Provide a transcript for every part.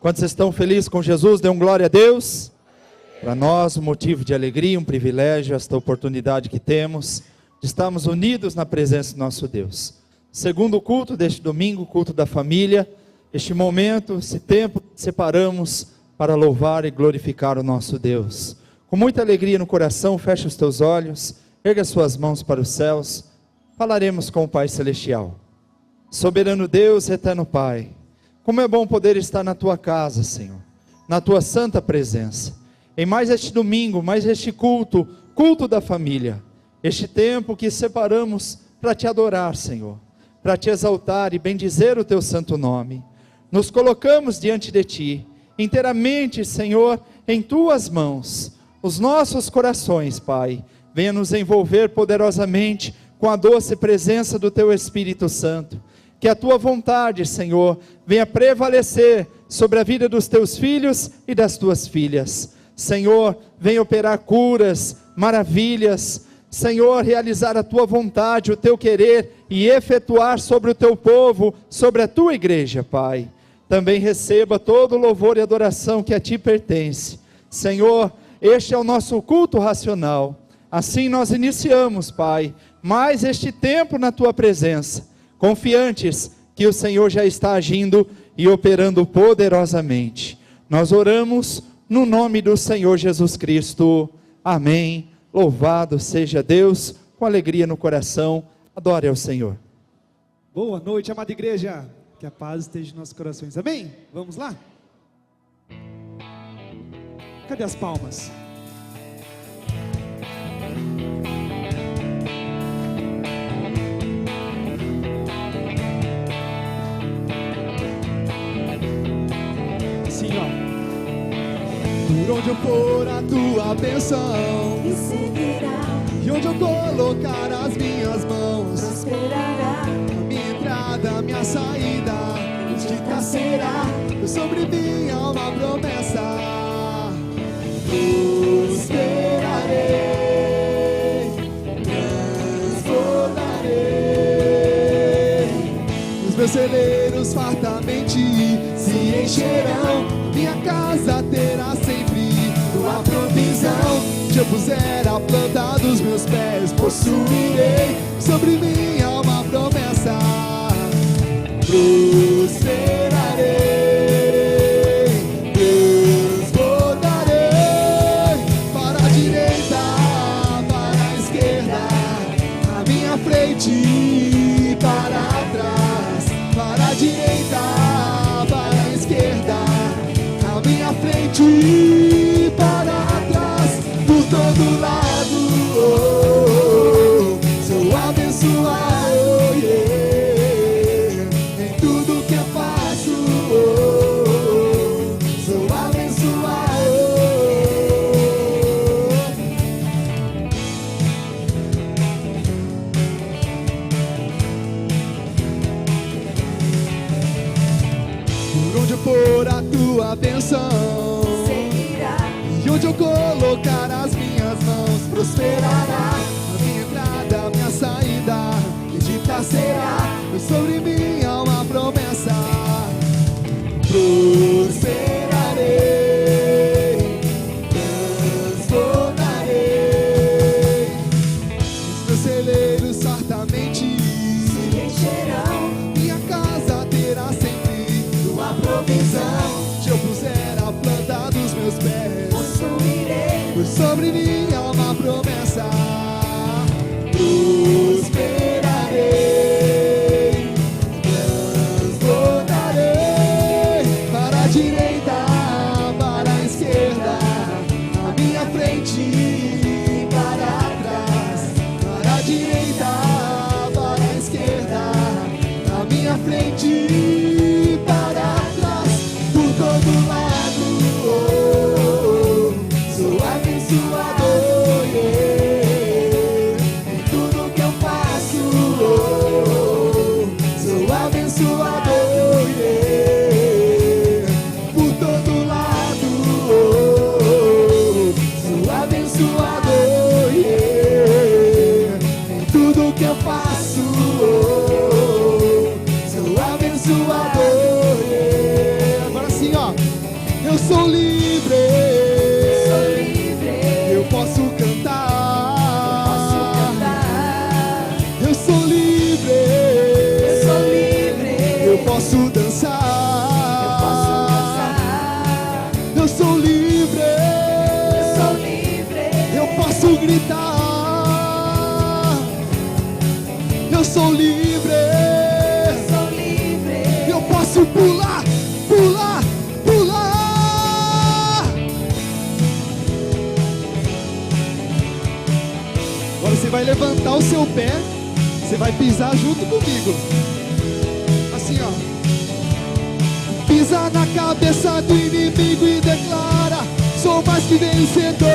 Quantos estão felizes com Jesus? Dê um glória a Deus. Para nós, um motivo de alegria, um privilégio, esta oportunidade que temos de estarmos unidos na presença do nosso Deus. Segundo culto deste domingo, culto da família, este momento, esse tempo, separamos para louvar e glorificar o nosso Deus. Com muita alegria no coração, feche os teus olhos, erga as suas mãos para os céus, falaremos com o Pai Celestial. Soberano Deus, eterno Pai, como é bom poder estar na tua casa, Senhor, na tua santa presença, em mais este domingo, mais este culto, culto da família, este tempo que separamos para te adorar, Senhor, para te exaltar e bendizer o teu santo nome. Nos colocamos diante de ti, inteiramente, Senhor, em tuas mãos, os nossos corações, Pai, venha nos envolver poderosamente com a doce presença do teu Espírito Santo. Que a tua vontade, Senhor, venha prevalecer sobre a vida dos teus filhos e das tuas filhas. Senhor, venha operar curas, maravilhas. Senhor, realizar a tua vontade, o teu querer e efetuar sobre o teu povo, sobre a tua igreja, Pai. Também receba todo o louvor e adoração que a ti pertence. Senhor, este é o nosso culto racional. Assim nós iniciamos, Pai, mais este tempo na tua presença, confiantes que o Senhor já está agindo e operando poderosamente. Nós oramos no nome do Senhor Jesus Cristo. Amém. Louvado seja Deus. Com alegria no coração, adore ao Senhor. Boa noite, amada igreja. Que a paz esteja em nossos corações. Amém? Vamos lá? Cadê as palmas? Por onde eu for a tua bênção me seguirá, e onde eu colocar as minhas mãos prosperará. A minha entrada, a minha saída bendita será. Sobre mim há uma promessa: prosperarei, transbordarei. Os meus celeiros fartamente se encherão. Minha casa terá sempre tua provisão. Se eu puser a planta dos meus pés, possuirei. Sobre mim há uma promessa: prosperarei, transbordarei. Para a direita, para a esquerda, à minha frente e para trás. Para a direita, para a esquerda, minha frente e para trás, por todo lado, sou abençoado, em tudo que eu faço, sou abençoado. Por onde eu for a tua bênção, e onde eu colocar as minhas mãos, prosperará. A minha entrada, a minha saída bendita será. Sobre mim há uma promessa: prosperarei, transbordarei. Os meus celeiros fartamente se encherão. Minha casa terá sempre tua provisão. Se eu puser a planta dos meus pés, possuirei. Pois sobre mim há uma promessa: prosperarei, transbordarei. Para a direita, para a esquerda, à minha frente e para trás. Para a direita, para a esquerda, à minha frente e para trás. Por todo lado, sou abençoado, em tudo que eu faço, sou abençoado, por sou livre, sou livre. eu posso cantar, eu sou livre, eu posso dançar, eu sou livre, eu posso gritar, eu sou livre, eu posso pular, pular, pular. Agora você vai levantar o seu pé, você vai pisar junto comigo, assim ó. Pisa na cabeça do inimigo e declara: sou mais que vencedor.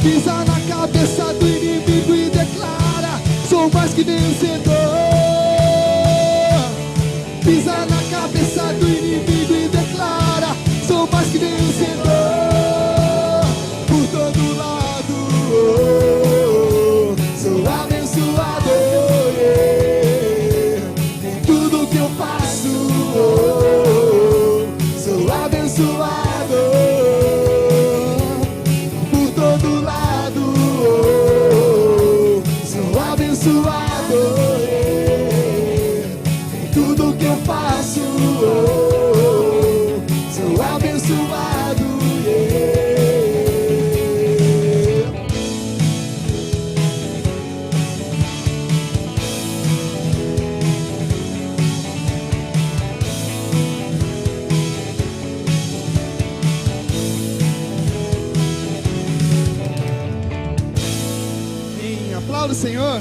Pisa na cabeça do inimigo e declara: sou mais que vencedor. Pisa na cabeça do inimigo e declara: sou mais que vencedor. Por todo lado, sou abençoado, em tudo que eu faço, sou abençoado. Por todo lado, sou abençoado, em tudo que eu faço, sou abençoado. Sim, aplauda o Senhor.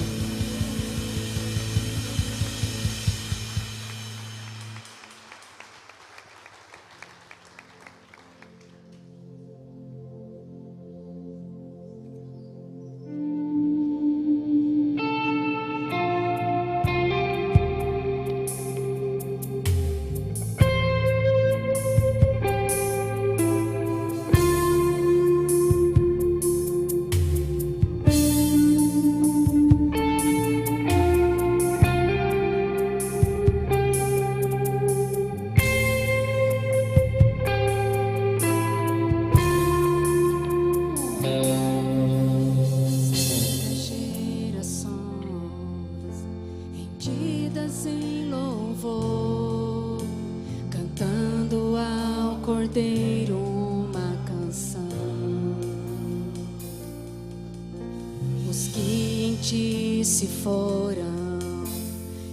Gerações rendidas em louvor, cantando ao Cordeiro uma canção. Os que em ti se foram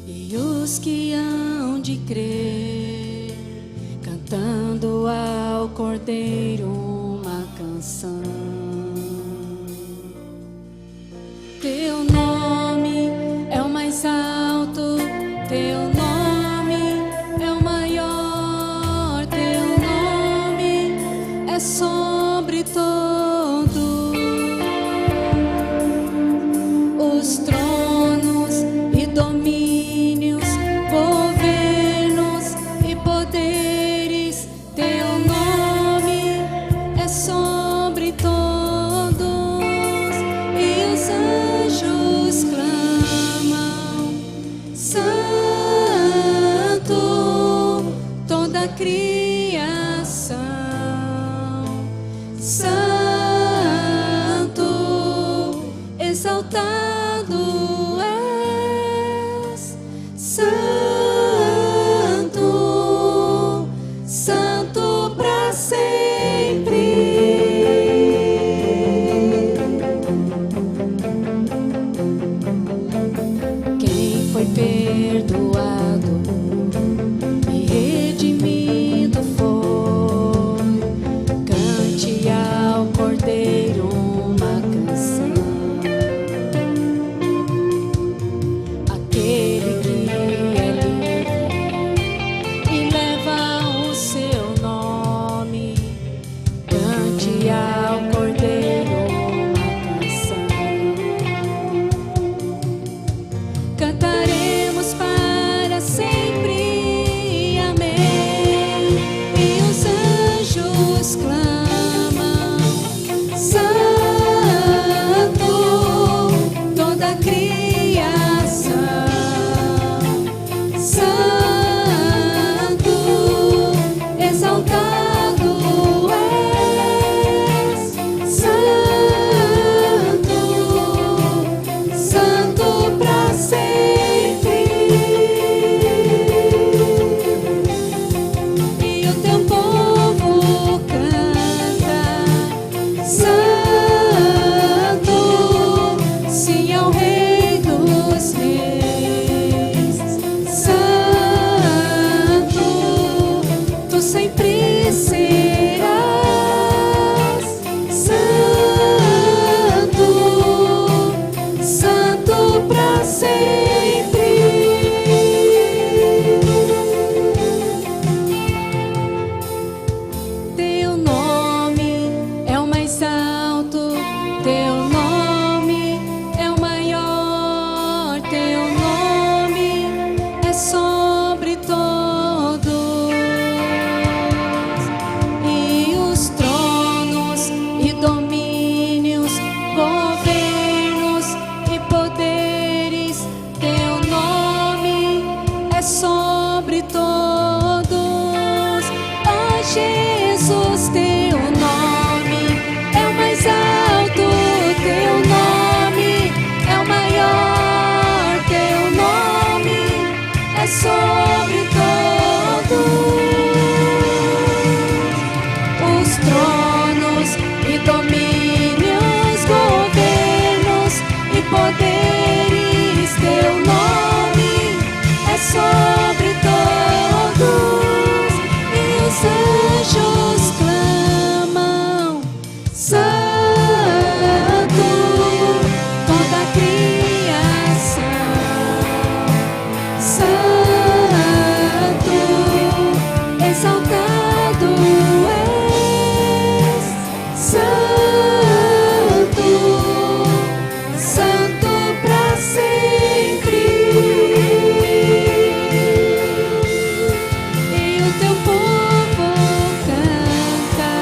e os que hão de crer, cantando ao Cordeiro uma canção. Teu nome é o mais alto, teu nome é o maior, teu nome é sobre todo. Os tronos e domínios, governos e poderes, teu nome é sobre todos. E os anjos clamam: Santo, toda a criação, Santo, exaltado és, Santo, Santo para sempre. Quem foi perdoado e redimido sempre serás santo, santo para sempre. Teu nome é o mais alto, teu nome é o maior, teu nome é sobre todos. E os tronos e domínios, governos e poderes, teu nome é sobre todos. Ó Jesus, teu nome é o mais alto, teu nome é o maior, teu nome é sobre todos. Os tronos e domínios, governos e poderes, teu nome é sobre todos. E os anjos clamam: Santo, toda a criação, Santo, exaltado és, Santo, Santo para sempre. E o teu povo canta: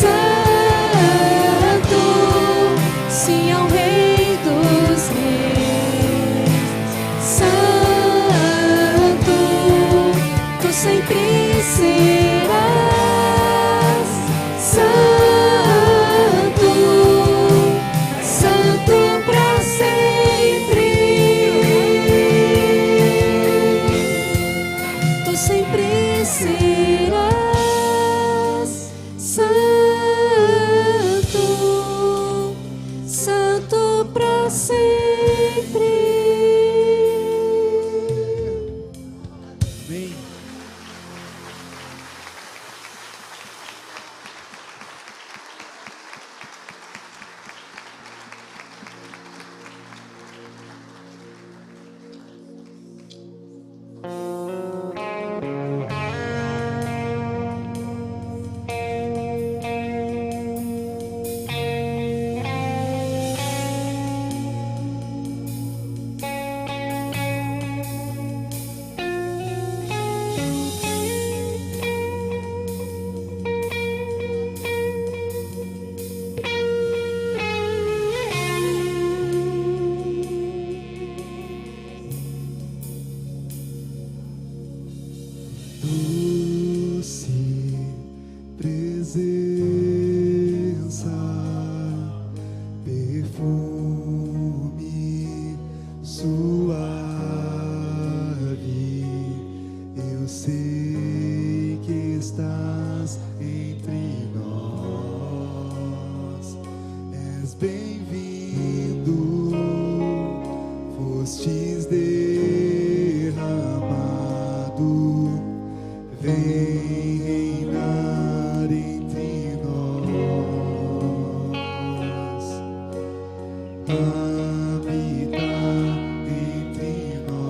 Santo, sim ao Rei dos Reis, Santo, tu sempre serás santo, santo para sempre. Tu sempre serás santo, santo para sempre. Amém. Doce presença, perfume suave, eu sei que estás entre nós. És bem-vindo, fostes derramado, vem reinar entre nós, habitar entre nós.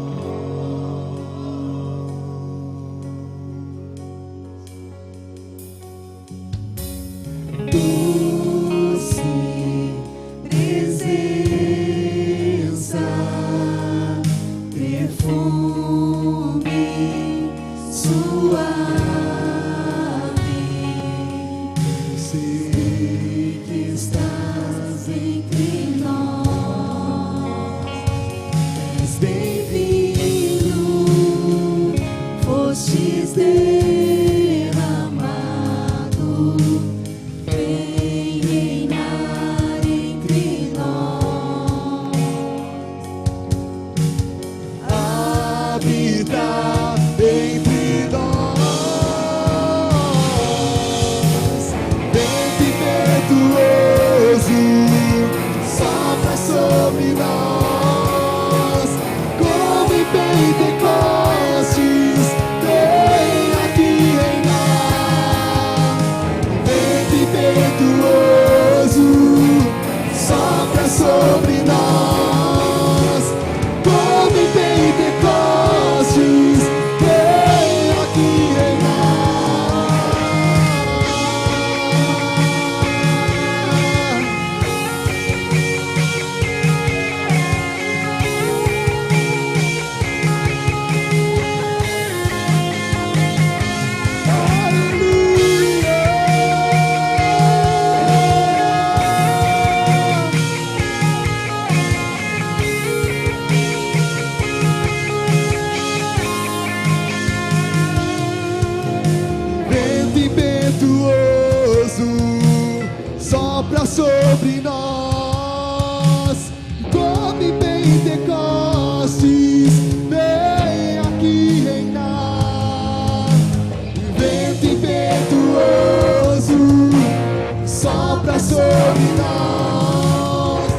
Doce presença, perfume suave, eu sei que estás entre nós. És bem-vindo, fostes derramado, vem reinar entre nós, habitar entre nós. sobre nós, como em Pentecostes, vem aqui reinar. Vento impetuoso sopra sobre nós,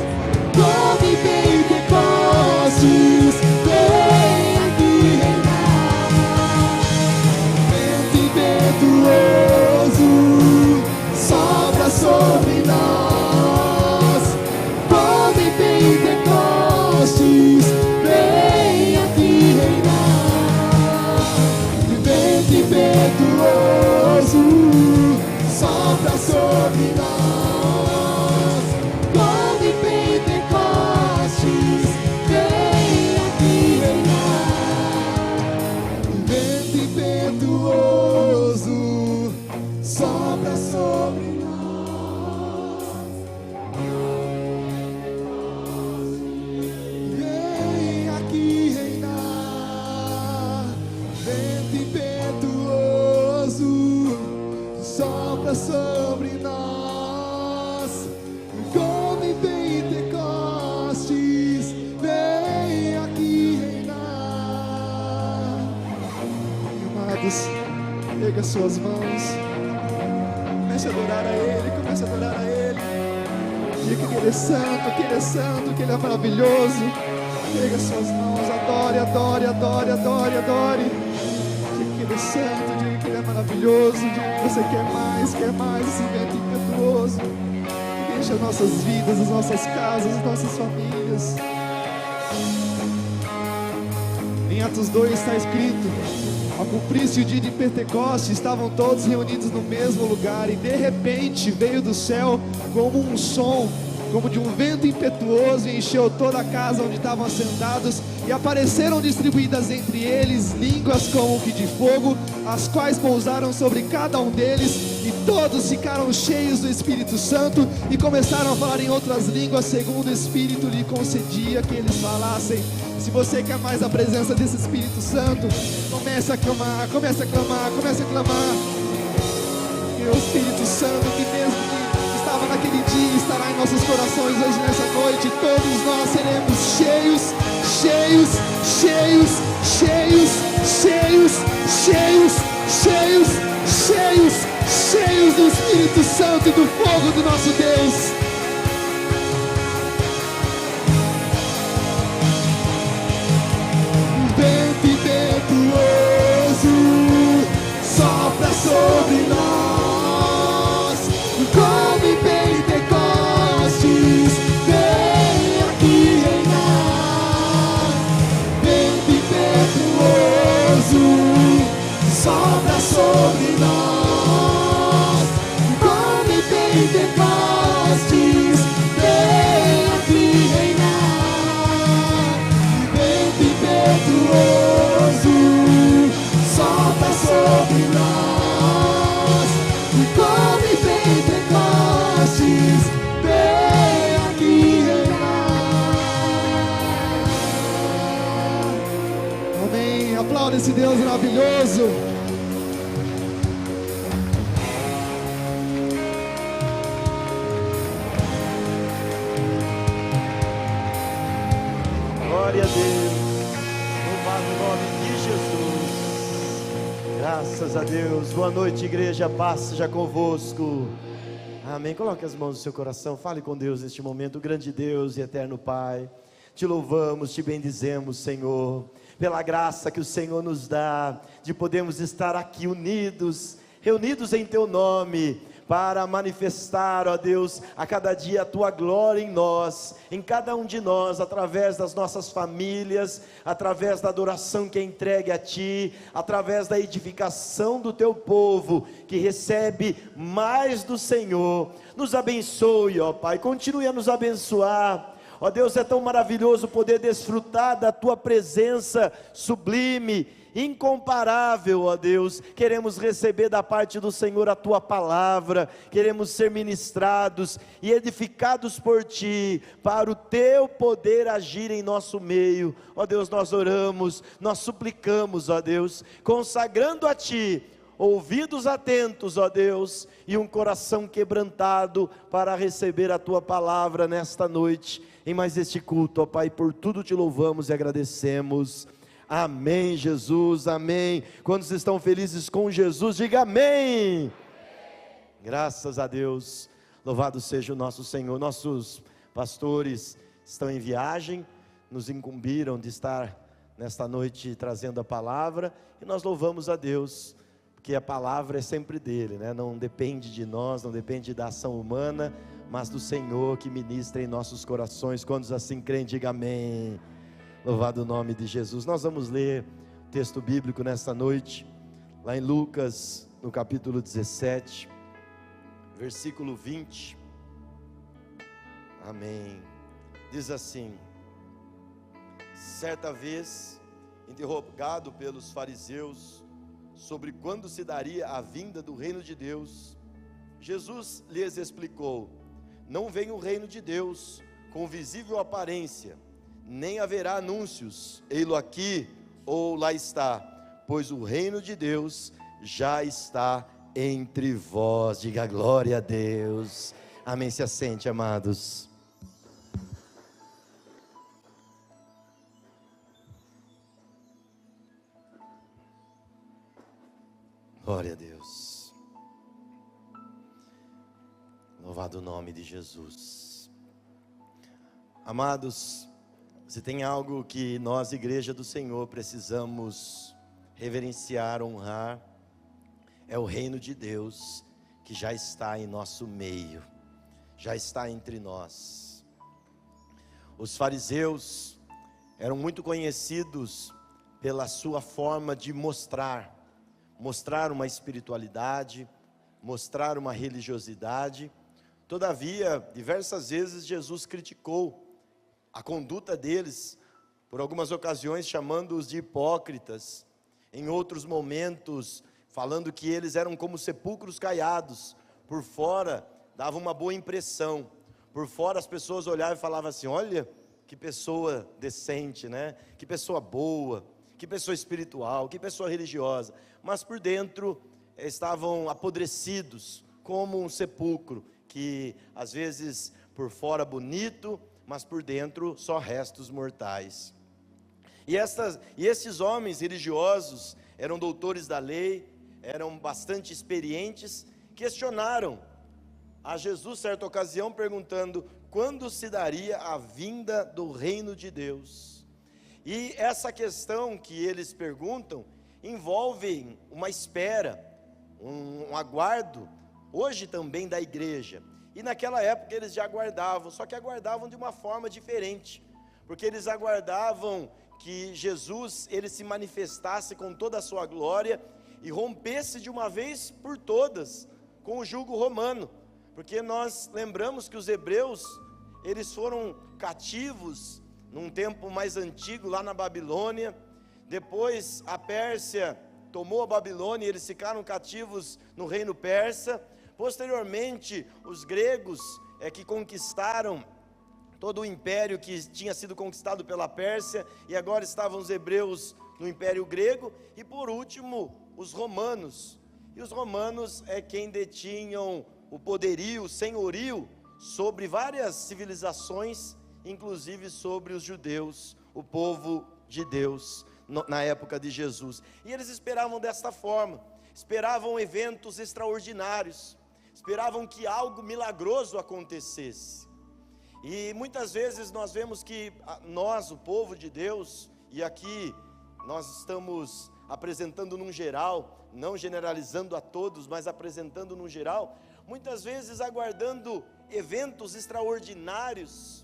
como em Pentecostes, vem aqui reinar. Vento impetuoso sopra sobre nós, como em Pentecostes, vem aqui reinar. Vento impetuoso sopra sobre nós, como em Pentecostes, vem aqui reinar. Vento impetuoso sopra sobre nós, vem aqui reinar. Vento impetuoso sopra sobre nós, como em Pentecostes, vem aqui reinar. Amados, pega suas mãos, comece a adorar a Ele, comece a adorar a Ele. Diga que Ele é santo, que Ele é santo, que Ele é maravilhoso. Pega suas mãos, adore, adore, adore, adore, adore. Diga que Ele é santo, diga que Ele é maravilhoso, diga que você quer mais esse vento impetuoso. Enche as nossas vidas, as nossas casas, as nossas famílias. Em Atos 2 está escrito: ao cumprir-se o dia de Pentecostes, estavam todos reunidos no mesmo lugar, e de repente veio do céu como um som, como de um vento impetuoso, e encheu toda a casa onde estavam assentados, e apareceram distribuídas entre eles línguas como que de fogo, as quais pousaram sobre cada um deles, e todos ficaram cheios do Espírito Santo, e começaram a falar em outras línguas, segundo o Espírito lhe concedia que eles falassem. Se você quer mais a presença desse Espírito Santo, comece a clamar, comece a clamar, comece a clamar. E o Espírito Santo, que mesmo que estava naquele dia, estará em nossos corações hoje nessa noite. Todos nós seremos cheios, cheios, cheios, cheios, cheios, cheios, cheios, cheios, cheios do Espírito Santo e do fogo do nosso Deus. Vento impetuoso sopra sobre nós, como em Pentecostes, vem aqui reinar. Vento impetuoso sopra sobre nós, como em Pentecostes, vem aqui reinar. Vento impetuoso sopra sobre nós, como em Pentecostes, vem aqui reinar. Amém. Aplauda esse Deus maravilhoso. Glória a Deus, louvado o nome de Jesus, graças a Deus. Boa noite, igreja, paz seja convosco, amém. Coloque as mãos no seu coração, fale com Deus neste momento. Grande Deus e eterno Pai, te louvamos, te bendizemos, Senhor, pela graça que o Senhor nos dá, de podermos estar aqui unidos, reunidos em teu nome, para manifestar, ó Deus, a cada dia a tua glória em nós, em cada um de nós, através das nossas famílias, através da adoração que é entregue a ti, através da edificação do teu povo, que recebe mais do Senhor. Nos abençoe, ó Pai, continue a nos abençoar. Ó Deus, é tão maravilhoso poder desfrutar da tua presença sublime, incomparável, ó Deus. Queremos receber da parte do Senhor a tua palavra, queremos ser ministrados e edificados por ti, para o teu poder agir em nosso meio. Ó Deus, nós oramos, nós suplicamos, ó Deus, consagrando a ti ouvidos atentos, ó Deus, e um coração quebrantado para receber a Tua palavra nesta noite, em mais este culto, ó Pai. Por tudo te louvamos e agradecemos. Amém, Jesus, amém. Quantos estão felizes com Jesus, diga amém. Graças a Deus, louvado seja o nosso Senhor. Nossos pastores estão em viagem, nos incumbiram de estar nesta noite trazendo a palavra, e nós louvamos a Deus, porque a palavra é sempre dele, né? Não depende de nós, não depende da ação humana, mas do Senhor que ministra em nossos corações. Quantos assim creem, diga amém. Louvado o nome de Jesus. Nós vamos ler o texto bíblico nesta noite, lá em Lucas, no capítulo 17, versículo 20, amém. Diz assim: certa vez, interrogado pelos fariseus sobre quando se daria a vinda do reino de Deus, Jesus lhes explicou: não vem o reino de Deus com visível aparência, nem haverá anúncios, ei-lo aqui ou lá está, pois o reino de Deus já está entre vós. Diga glória a Deus. Amém. Se assente, amados. Glória a Deus. Louvado o nome de Jesus. Amados, se tem algo que nós, igreja do Senhor, precisamos reverenciar, honrar, é o reino de Deus que já está em nosso meio, já está entre nós. Os fariseus eram muito conhecidos pela sua forma de mostrar uma espiritualidade, mostrar uma religiosidade. Todavia, diversas vezes Jesus criticou a conduta deles, por algumas ocasiões chamando-os de hipócritas, em outros momentos falando que eles eram como sepulcros caiados, por fora dava uma boa impressão, por fora as pessoas olhavam e falavam assim: olha que pessoa decente, né? Que pessoa boa, que pessoa espiritual, que pessoa religiosa, mas por dentro estavam apodrecidos, como um sepulcro, que às vezes por fora bonito, mas por dentro só restos mortais. E esses homens religiosos eram doutores da lei, eram bastante experientes, questionaram a Jesus certa ocasião, perguntando quando se daria a vinda do reino de Deus. E essa questão que eles perguntam envolve uma espera, um aguardo, hoje também da igreja. E naquela época eles já aguardavam, só que aguardavam de uma forma diferente, porque eles aguardavam que Jesus, ele se manifestasse com toda a sua glória e rompesse de uma vez por todas com o jugo romano, porque nós lembramos que os hebreus, eles foram cativos num tempo mais antigo lá na Babilônia, depois a Pérsia tomou a Babilônia e eles ficaram cativos no reino persa. Posteriormente os gregos que conquistaram todo o império que tinha sido conquistado pela Pérsia, e agora estavam os hebreus no império grego, e por último os romanos, e os romanos é quem detinham o poderio, o senhorio sobre várias civilizações, inclusive sobre os judeus, o povo de Deus, na época de Jesus. E eles esperavam desta forma, esperavam eventos extraordinários, esperavam que algo milagroso acontecesse. E muitas vezes nós vemos que nós, o povo de Deus, e aqui nós estamos apresentando num geral, não generalizando a todos, mas apresentando num geral, muitas vezes aguardando eventos extraordinários,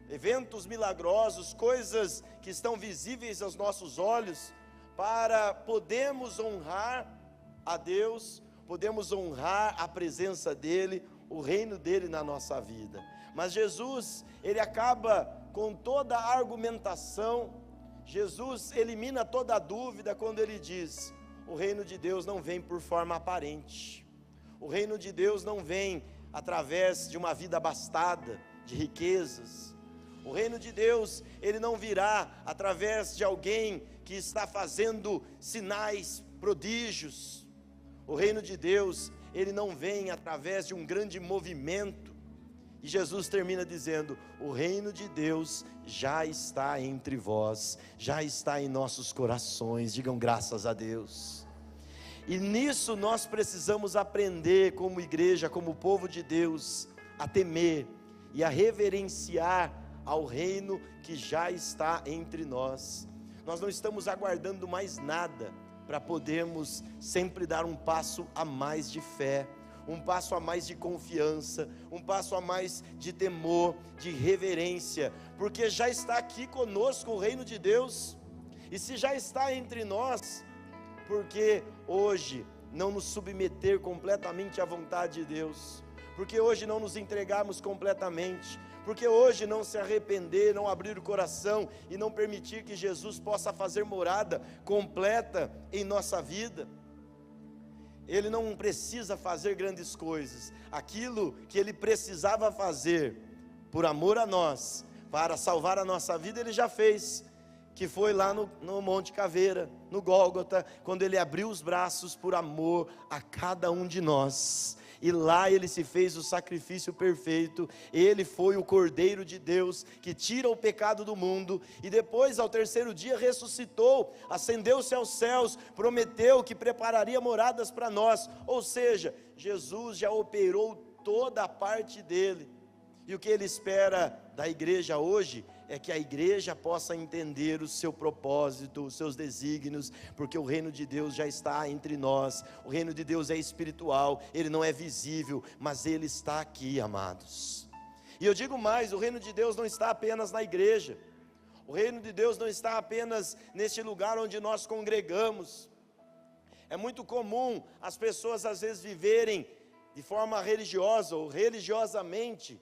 eventos milagrosos, coisas que estão visíveis aos nossos olhos, para podermos honrar a Deus, podemos honrar a presença dEle, o reino dEle na nossa vida. Mas Jesus, Ele acaba com toda a argumentação, Jesus elimina toda a dúvida quando Ele diz: o reino de Deus não vem por forma aparente, o reino de Deus não vem através de uma vida abastada de riquezas, o reino de Deus, Ele não virá através de alguém que está fazendo sinais, prodígios, O reino de Deus, ele não vem através de um grande movimento. E Jesus termina dizendo: o reino de Deus já está entre vós, já está em nossos corações. Digam graças a Deus. E nisso nós precisamos aprender como igreja, como povo de Deus, a temer e a reverenciar ao reino que já está entre nós. Nós não estamos aguardando mais nada para podermos sempre dar um passo a mais de fé, um passo a mais de confiança, um passo a mais de temor, de reverência, porque já está aqui conosco o reino de Deus. E se já está entre nós, por que hoje não nos submeter completamente à vontade de Deus? Porque hoje não nos entregarmos completamente? Porque hoje não se arrepender, não abrir o coração e não permitir que Jesus possa fazer morada completa em nossa vida? Ele não precisa fazer grandes coisas. Aquilo que Ele precisava fazer por amor a nós, para salvar a nossa vida, Ele já fez, que foi lá no Monte Caveira, no Gólgota, quando Ele abriu os braços por amor a cada um de nós. E lá Ele se fez o sacrifício perfeito. Ele foi o Cordeiro de Deus que tira o pecado do mundo, e depois ao terceiro dia ressuscitou, ascendeu-se aos céus, prometeu que prepararia moradas para nós. Ou seja, Jesus já operou toda a parte dele. E o que Ele espera da igreja hoje é que a igreja possa entender o seu propósito, os seus desígnios, porque o reino de Deus já está entre nós. O reino de Deus é espiritual, ele não é visível, mas ele está aqui, amados. E eu digo mais, o reino de Deus não está apenas na igreja, o reino de Deus não está apenas neste lugar onde nós congregamos. É muito comum as pessoas às vezes viverem de forma religiosa ou religiosamente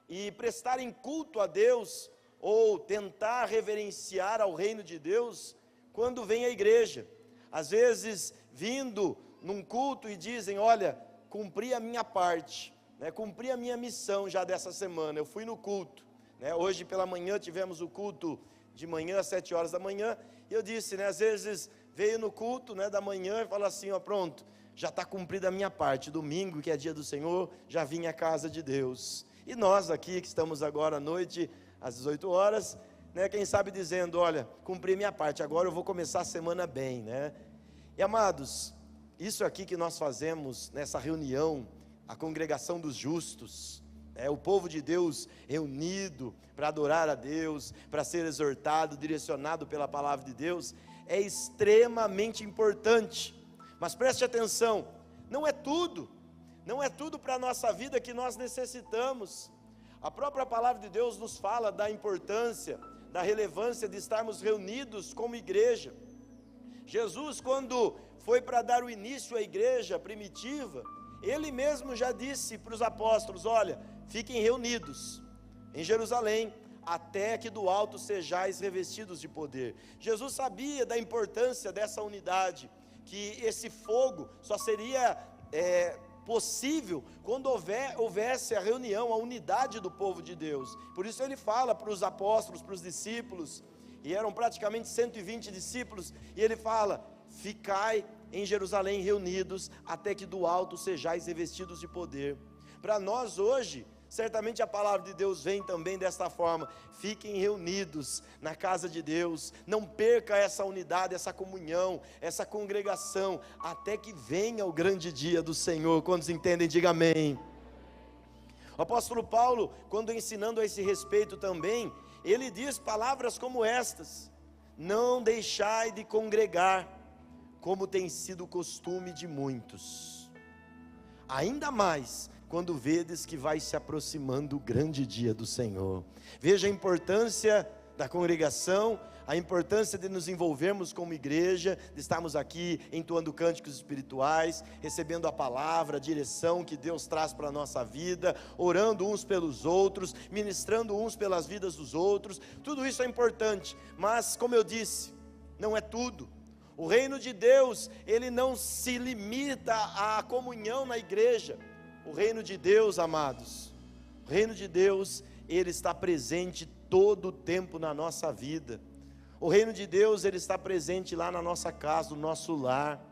e prestarem culto a Deus, ou tentar reverenciar ao reino de Deus, quando vem à igreja. Às vezes vindo num culto e dizem: olha, cumpri a minha parte, né? Cumpri a minha missão já dessa semana, eu fui no culto, né? Hoje pela manhã tivemos o culto de manhã às 7 horas da manhã, e eu disse, né, às vezes veio no culto, né, da manhã e fala assim: ó, pronto, já está cumprida a minha parte, domingo que é dia do Senhor, já vim à casa de Deus. E nós aqui que estamos agora à noite, às 18 horas, né, quem sabe dizendo: olha, cumpri minha parte, agora eu vou começar a semana bem, né? E amados, isso aqui que nós fazemos nessa reunião, a congregação dos justos, o povo de Deus reunido para adorar a Deus, para ser exortado, direcionado pela palavra de Deus, é extremamente importante. Mas preste atenção, não é tudo para a nossa vida que nós necessitamos. A própria palavra de Deus nos fala da importância, da relevância de estarmos reunidos como igreja. Jesus, quando foi para dar o início à igreja primitiva, Ele mesmo já disse para os apóstolos: olha, fiquem reunidos em Jerusalém, até que do alto sejais revestidos de poder. Jesus sabia da importância dessa unidade, que esse fogo só seria possível quando houvesse a reunião, a unidade do povo de Deus. Por isso Ele fala para os apóstolos, para os discípulos, e eram praticamente 120 discípulos, e Ele fala: ficai em Jerusalém reunidos, até que do alto sejais revestidos de poder. Para nós hoje, certamente a palavra de Deus vem também desta forma: fiquem reunidos na casa de Deus, não perca essa unidade, essa comunhão, essa congregação, até que venha o grande dia do Senhor. Quantos entendem, diga amém. O apóstolo Paulo, quando ensinando a esse respeito também, ele diz palavras como estas: não deixai de congregar, como tem sido o costume de muitos, ainda mais quando vedes que vai se aproximando o grande dia do Senhor. Veja a importância da congregação, a importância de nos envolvermos como igreja, de estarmos aqui entoando cânticos espirituais, recebendo a palavra, a direção que Deus traz para a nossa vida, orando uns pelos outros, ministrando uns pelas vidas dos outros. Tudo isso é importante, mas como eu disse, não é tudo. O reino de Deus, ele não se limita à comunhão na igreja. O reino de Deus, amados, o reino de Deus, ele está presente todo o tempo na nossa vida. O reino de Deus, ele está presente lá na nossa casa, no nosso lar.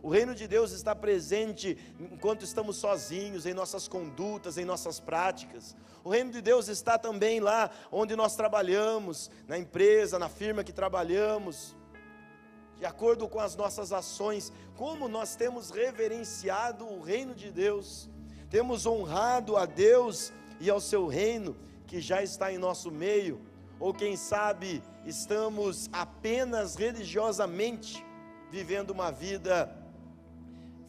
O reino de Deus está presente enquanto estamos sozinhos, em nossas condutas, em nossas práticas. O reino de Deus está também lá onde nós trabalhamos, na empresa, na firma que trabalhamos, de acordo com as nossas ações, como nós temos reverenciado o reino de Deus, temos honrado a Deus e ao seu reino que já está em nosso meio, ou quem sabe estamos apenas religiosamente vivendo uma vida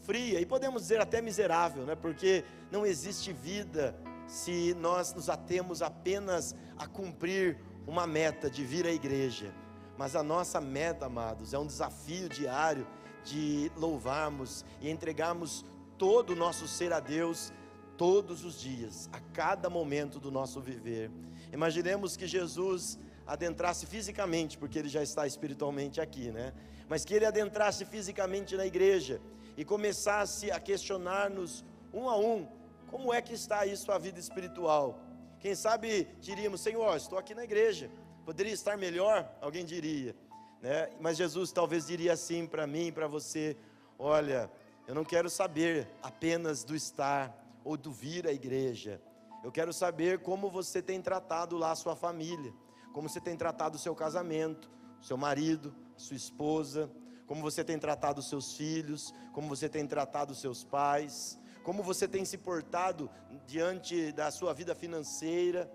fria, e podemos dizer até miserável, né? Porque não existe vida se nós nos atemos apenas a cumprir uma meta de vir à igreja. Mas a nossa meta, amados, é um desafio diário de louvarmos e entregarmos todo o nosso ser a Deus todos os dias, a cada momento do nosso viver. Imaginemos que Jesus adentrasse fisicamente, porque Ele já está espiritualmente aqui, né? Mas que Ele adentrasse fisicamente na igreja e começasse a questionar-nos um a um, como é que está aí sua vida espiritual? Quem sabe diríamos, Senhor, estou aqui na igreja, poderia estar melhor? Alguém diria, né? Mas Jesus talvez diria assim para mim e para você: olha, eu não quero saber apenas do estar ou do vir à igreja, eu quero saber como você tem tratado lá a sua família, como você tem tratado o seu casamento, o seu marido, a sua esposa, como você tem tratado os seus filhos, como você tem tratado os seus pais, como você tem se portado diante da sua vida financeira.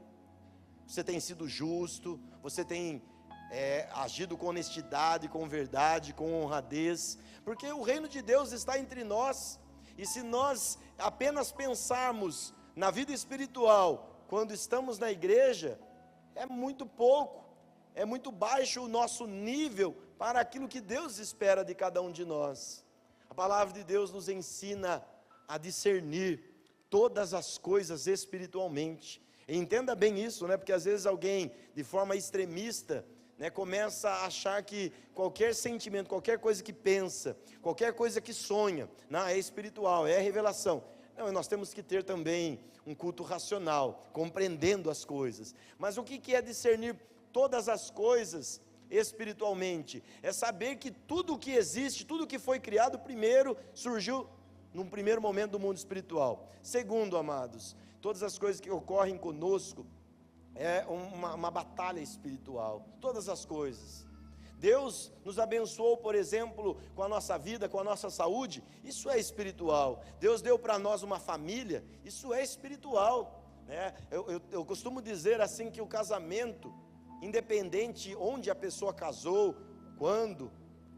Você tem sido justo, você tem agido com honestidade, com verdade, com honradez, porque o reino de Deus está entre nós. E se nós apenas pensarmos na vida espiritual quando estamos na igreja, é muito pouco, é muito baixo o nosso nível para aquilo que Deus espera de cada um de nós. A palavra de Deus nos ensina a discernir todas as coisas espiritualmente. E entenda bem isso, né? Porque às vezes alguém, de forma extremista, né, começa a achar que qualquer sentimento, qualquer coisa que pensa, qualquer coisa que sonha, não, é espiritual, é revelação. Não, nós temos que ter também um culto racional, compreendendo as coisas. Mas o que é discernir todas as coisas espiritualmente? É saber que tudo o que existe, tudo o que foi criado, primeiro surgiu num primeiro momento do mundo espiritual. Segundo, amados, todas as coisas que ocorrem conosco é uma batalha espiritual, todas as coisas. Deus nos abençoou, por exemplo, com a nossa vida, com a nossa saúde, isso é espiritual. Deus deu para nós uma família, isso é espiritual, né? Eu costumo dizer assim que o casamento, independente onde a pessoa casou, quando,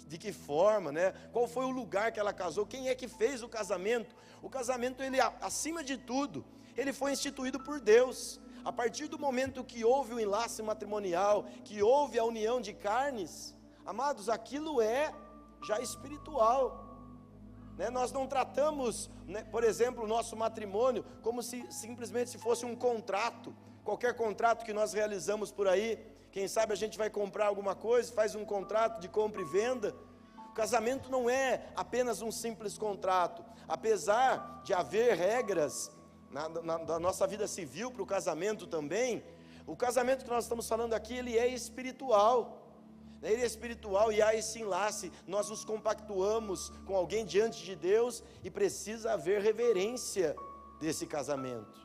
de que forma, né? Qual foi o lugar que ela casou, quem é que fez o casamento, ele, acima de tudo, ele foi instituído por Deus. A partir do momento que houve o enlace matrimonial, que houve a união de carnes, amados, aquilo é já espiritual, né? Nós não tratamos, né, por exemplo, o nosso matrimônio como se simplesmente se fosse um contrato, qualquer contrato que nós realizamos por aí. Quem sabe a gente vai comprar alguma coisa, faz um contrato de compra e venda. O casamento não é apenas um simples contrato, apesar de haver regras da nossa vida civil para o casamento também. O casamento que nós estamos falando aqui, ele é espiritual, né? Ele é espiritual e há esse enlace, nós nos compactuamos com alguém diante de Deus e precisa haver reverência desse casamento.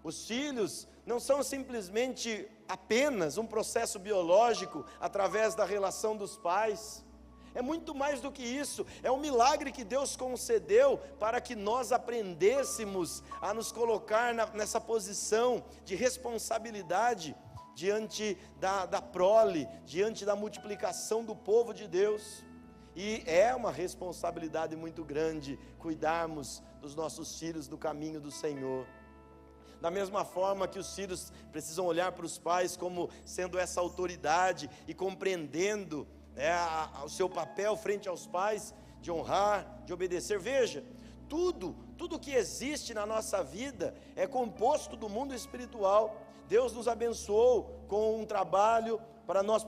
Os filhos não são simplesmente apenas um processo biológico através da relação dos pais. É muito mais do que isso, é um milagre que Deus concedeu para que nós aprendêssemos a nos colocar nessa posição de responsabilidade diante da prole, diante da multiplicação do povo de Deus. E é uma responsabilidade muito grande cuidarmos dos nossos filhos no caminho do Senhor. Da mesma forma que os filhos precisam olhar para os pais como sendo essa autoridade e compreendendo o seu papel frente aos pais, de honrar, de obedecer. Veja, tudo que existe na nossa vida é composto do mundo espiritual. Deus nos abençoou com um trabalho para nós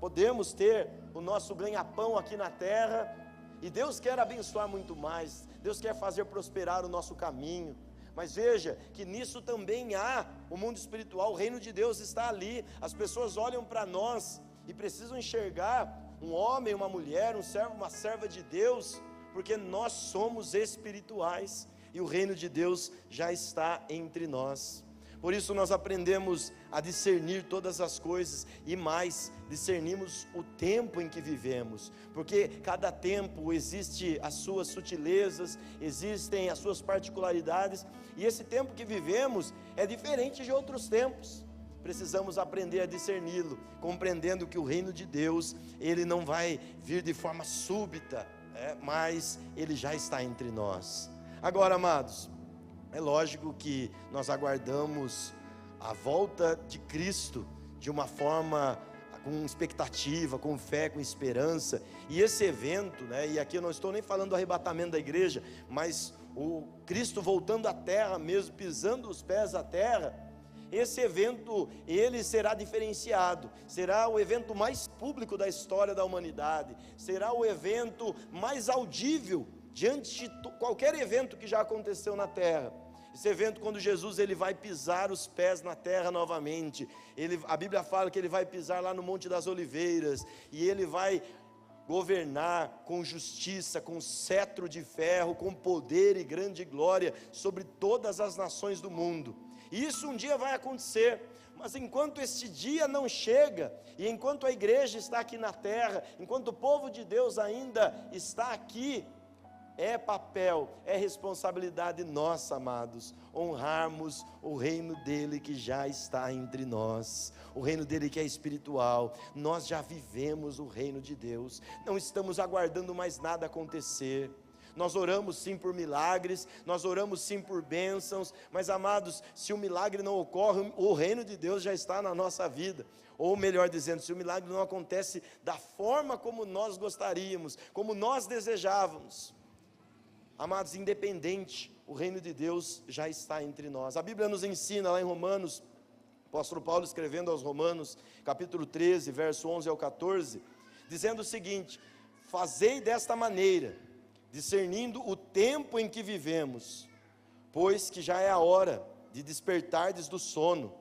podermos ter o nosso ganha-pão aqui na terra, e Deus quer abençoar muito mais, Deus quer fazer prosperar o nosso caminho. Mas veja que nisso também há o mundo espiritual, o reino de Deus está ali. As pessoas olham para nós e precisam enxergar um homem, uma mulher, um servo, uma serva de Deus, porque nós somos espirituais e o reino de Deus já está entre nós. Por isso nós aprendemos a discernir todas as coisas e mais, discernimos o tempo em que vivemos, porque cada tempo existe as suas sutilezas, existem as suas particularidades, e esse tempo que vivemos é diferente de outros tempos. Precisamos aprender a discerni-lo, compreendendo que o reino de Deus, ele não vai vir de forma súbita, mas ele já está entre nós. Agora, amados, é lógico que nós aguardamos a volta de Cristo de uma forma com expectativa, com fé, com esperança, e esse evento, e aqui eu não estou nem falando do arrebatamento da igreja, mas o Cristo voltando à terra mesmo, pisando os pés à terra, esse evento, ele será diferenciado, será o evento mais público da história da humanidade, será o evento mais audível diante de qualquer evento que já aconteceu na terra. Esse evento, quando Jesus ele vai pisar os pés na terra novamente, a Bíblia fala que ele vai pisar lá no Monte das Oliveiras, e ele vai governar com justiça, com cetro de ferro, com poder e grande glória sobre todas as nações do mundo. E isso um dia vai acontecer, mas enquanto este dia não chega, e enquanto a igreja está aqui na terra, enquanto o povo de Deus ainda está aqui, é papel, é responsabilidade nossa, amados, honrarmos o reino dele que já está entre nós, o reino dele que é espiritual. Nós já vivemos o reino de Deus, não estamos aguardando mais nada acontecer. Nós oramos sim por milagres, nós oramos sim por bênçãos, mas amados, se o milagre não ocorre, o reino de Deus já está na nossa vida. Ou melhor dizendo, se o milagre não acontece da forma como nós gostaríamos, como nós desejávamos, amados, independente, o reino de Deus já está entre nós. A Bíblia nos ensina lá em Romanos, o apóstolo Paulo escrevendo aos Romanos, capítulo 13, verso 11 ao 14, dizendo o seguinte: fazei desta maneira, discernindo o tempo em que vivemos, pois que já é a hora de despertardes do sono,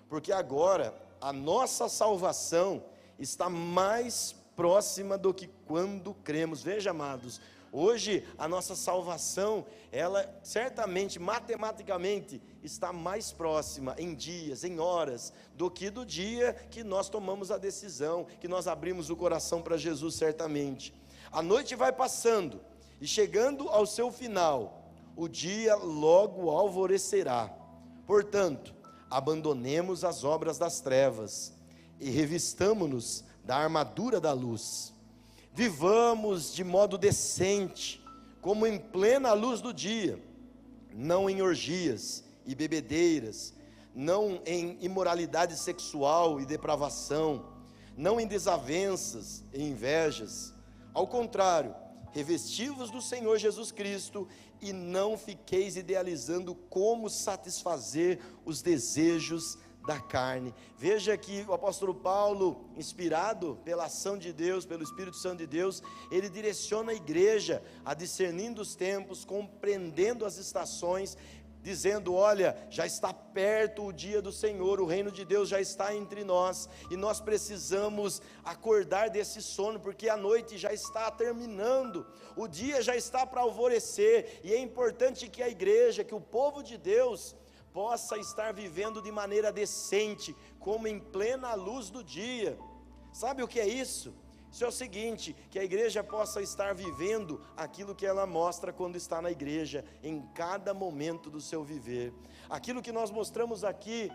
porque agora a nossa salvação está mais próxima do que quando cremos. Veja, amados, hoje a nossa salvação, ela certamente, matematicamente, está mais próxima em dias, em horas, do que do dia que nós tomamos a decisão, que nós abrimos o coração para Jesus, certamente. A noite vai passando, e chegando ao seu final, o dia logo alvorecerá. Portanto, abandonemos as obras das trevas, e revistamo-nos da armadura da luz. Vivamos de modo decente, como em plena luz do dia, não em orgias e bebedeiras, não em imoralidade sexual e depravação, não em desavenças e invejas. Ao contrário, revesti-vos do Senhor Jesus Cristo e não fiqueis idealizando como satisfazer os desejos da carne. Veja que o apóstolo Paulo, inspirado pela ação de Deus, pelo Espírito Santo de Deus, ele direciona a igreja a discernindo os tempos, compreendendo as estações, dizendo: olha, já está perto o dia do Senhor, o reino de Deus já está entre nós, e nós precisamos acordar desse sono, porque a noite já está terminando, o dia já está para alvorecer, e é importante que a igreja, que o povo de Deus possa estar vivendo de maneira decente, como em plena luz do dia. Sabe o que é isso? Isso é o seguinte, que a igreja possa estar vivendo aquilo que ela mostra quando está na igreja, em cada momento do seu viver. Aquilo que nós mostramos aqui,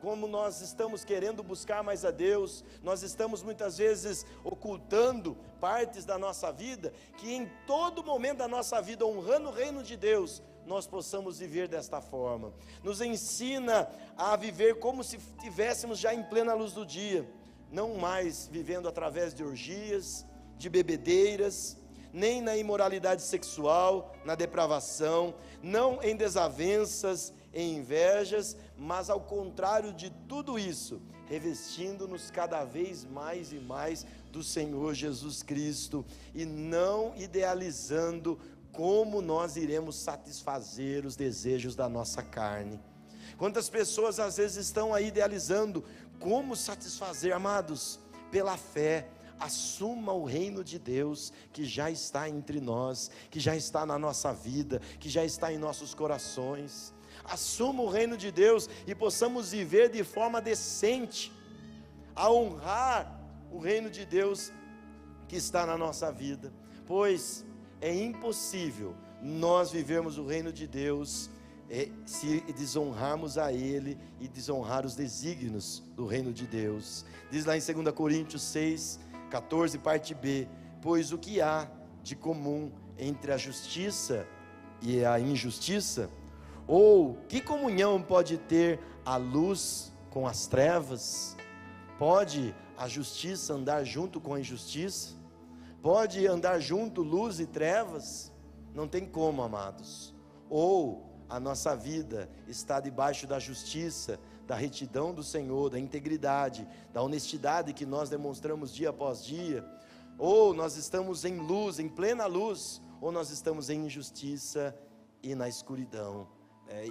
como nós estamos querendo buscar mais a Deus, nós estamos muitas vezes ocultando partes da nossa vida, que em todo momento da nossa vida, honrando o reino de Deus, nós possamos viver desta forma. Nos ensina a viver como se estivéssemos já em plena luz do dia, não mais vivendo através de orgias, de bebedeiras, nem na imoralidade sexual, na depravação, não em desavenças, em invejas, mas ao contrário de tudo isso, revestindo-nos cada vez mais e mais do Senhor Jesus Cristo, e não idealizando como nós iremos satisfazer os desejos da nossa carne. Quantas pessoas às vezes estão aí idealizando como satisfazer, amados, pela fé. assuma o reino de Deus que já está entre nós, que já está na nossa vida, que já está em nossos corações. Assuma o reino de Deus e possamos viver de forma decente, a honrar o reino de Deus que está na nossa vida, pois é impossível nós vivermos o reino de Deus se desonrarmos a Ele e desonrar os desígnios do reino de Deus. Diz lá em 2 Coríntios 6, 14, parte B: pois o que há de comum entre a justiça e a injustiça? Ou que comunhão pode ter a luz com as trevas? Pode a justiça andar junto com a injustiça? Pode andar junto luz e trevas? Não tem como, amados. Ou a nossa vida está debaixo da justiça, da retidão do Senhor, da integridade, da honestidade que nós demonstramos dia após dia, ou nós estamos em luz, em plena luz, ou nós estamos em injustiça e na escuridão,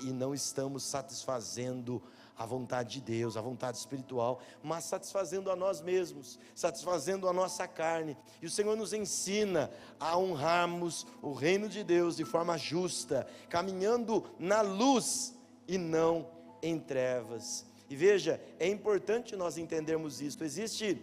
e não estamos satisfazendo a vontade de Deus, a vontade espiritual, mas satisfazendo a nós mesmos, satisfazendo a nossa carne. E o Senhor nos ensina a honrarmos o reino de Deus de forma justa, caminhando na luz e não em trevas. E veja, é importante nós entendermos isso. Existe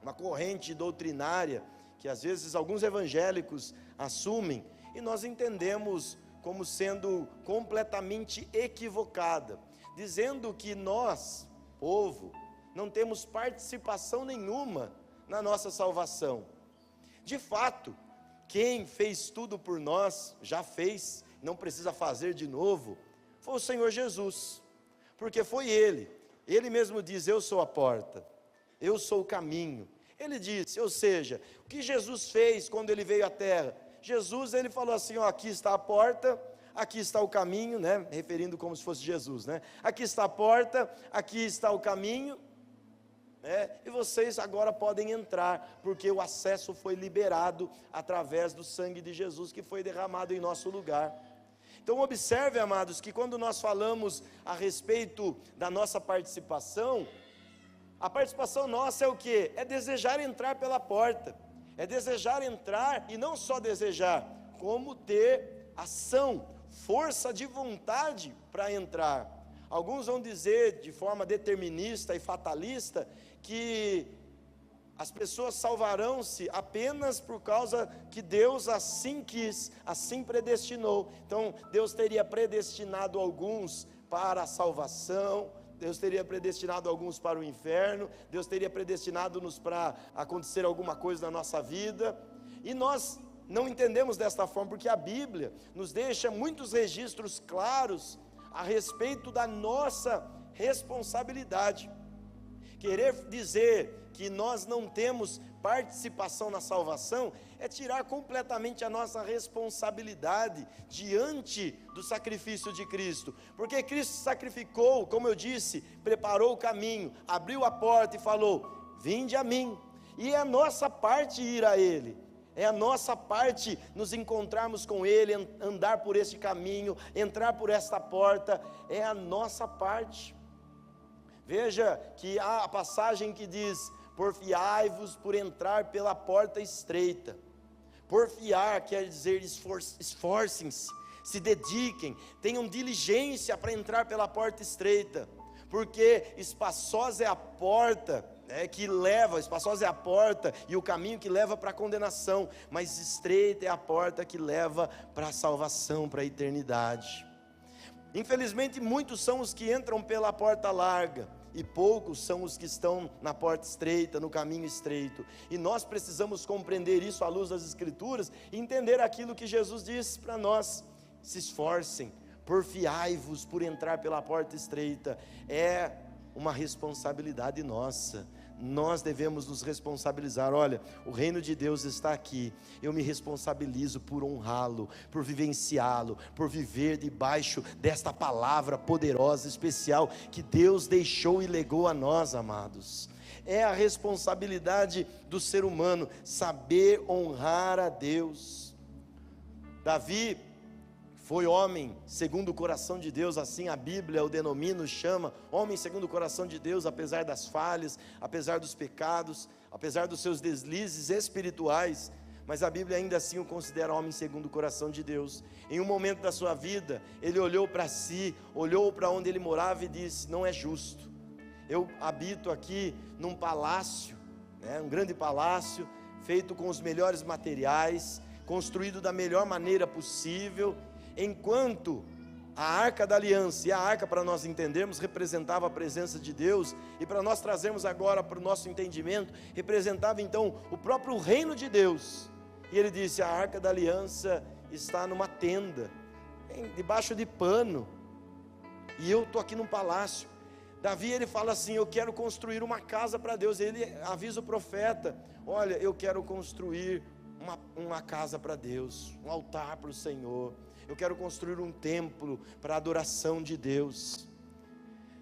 uma corrente doutrinária que às vezes alguns evangélicos assumem, e nós entendemos como sendo completamente equivocada, dizendo que nós, povo, não temos participação nenhuma na nossa salvação. De fato, quem fez tudo por nós, já fez, não precisa fazer de novo, foi o Senhor Jesus, porque foi Ele mesmo diz: eu sou a porta, eu sou o caminho. Ele disse, ou seja, o que Jesus fez quando Ele veio à terra? Jesus, Ele falou assim, ó, aqui está a porta, aqui está o caminho, né? Referindo como se fosse Jesus, né? Aqui está a porta, aqui está o caminho, né? E vocês agora podem entrar, porque o acesso foi liberado através do sangue de Jesus que foi derramado em nosso lugar. Então observe, amados, que quando nós falamos a respeito da nossa participação, a participação nossa é o quê? É desejar entrar pela porta, é desejar entrar, e não só desejar, como ter ação, força de vontade para entrar. Alguns vão dizer de forma determinista e fatalista que as pessoas salvarão-se apenas por causa que Deus assim quis, assim predestinou. Então Deus teria predestinado alguns para a salvação, Deus teria predestinado alguns para o inferno, Deus teria predestinado-nos para acontecer alguma coisa na nossa vida, e nós não entendemos desta forma, porque a Bíblia nos deixa muitos registros claros a respeito da nossa responsabilidade. Querer dizer que nós não temos participação na salvação é tirar completamente a nossa responsabilidade diante do sacrifício de Cristo, porque Cristo sacrificou, como eu disse, preparou o caminho, abriu a porta e falou: vinde a mim, e é a nossa parte ir a Ele. É a nossa parte nos encontrarmos com Ele, andar por este caminho, entrar por esta porta, é a nossa parte. Veja que há a passagem que diz: porfiai-vos por entrar pela porta estreita. Porfiar quer dizer esforcem-se, se dediquem, tenham diligência para entrar pela porta estreita, porque espaçosa é a porta, espaçosa é a porta e o caminho que leva para a condenação, mas estreita é a porta que leva para a salvação, para a eternidade. Infelizmente muitos são os que entram pela porta larga, e poucos são os que estão na porta estreita, no caminho estreito, e nós precisamos compreender isso à luz das Escrituras, e entender aquilo que Jesus disse para nós: se esforcem, porfiai-vos por entrar pela porta estreita. É uma responsabilidade nossa, nós devemos nos responsabilizar. Olha, o reino de Deus está aqui, eu me responsabilizo por honrá-lo, por vivenciá-lo, por viver debaixo desta palavra poderosa, especial, que Deus deixou e legou a nós, amados. É a responsabilidade do ser humano, saber honrar a Deus. Davi foi homem segundo o coração de Deus, assim a Bíblia o denomina, o chama, homem segundo o coração de Deus, apesar das falhas, apesar dos pecados, apesar dos seus deslizes espirituais, mas a Bíblia ainda assim o considera homem segundo o coração de Deus. Em um momento da sua vida, ele olhou para si, olhou para onde ele morava e disse: não é justo, eu habito aqui num palácio, um grande palácio, feito com os melhores materiais, construído da melhor maneira possível, enquanto a Arca da Aliança, e a Arca, para nós entendermos, representava a presença de Deus, e para nós trazermos agora para o nosso entendimento, representava então o próprio reino de Deus. E ele disse: a Arca da Aliança está numa tenda, debaixo de pano, e eu estou aqui num palácio. Davi, ele fala assim: eu quero construir uma casa para Deus. Ele avisa o profeta: olha, eu quero construir uma casa para Deus, um altar para o Senhor, eu quero construir um templo para a adoração de Deus.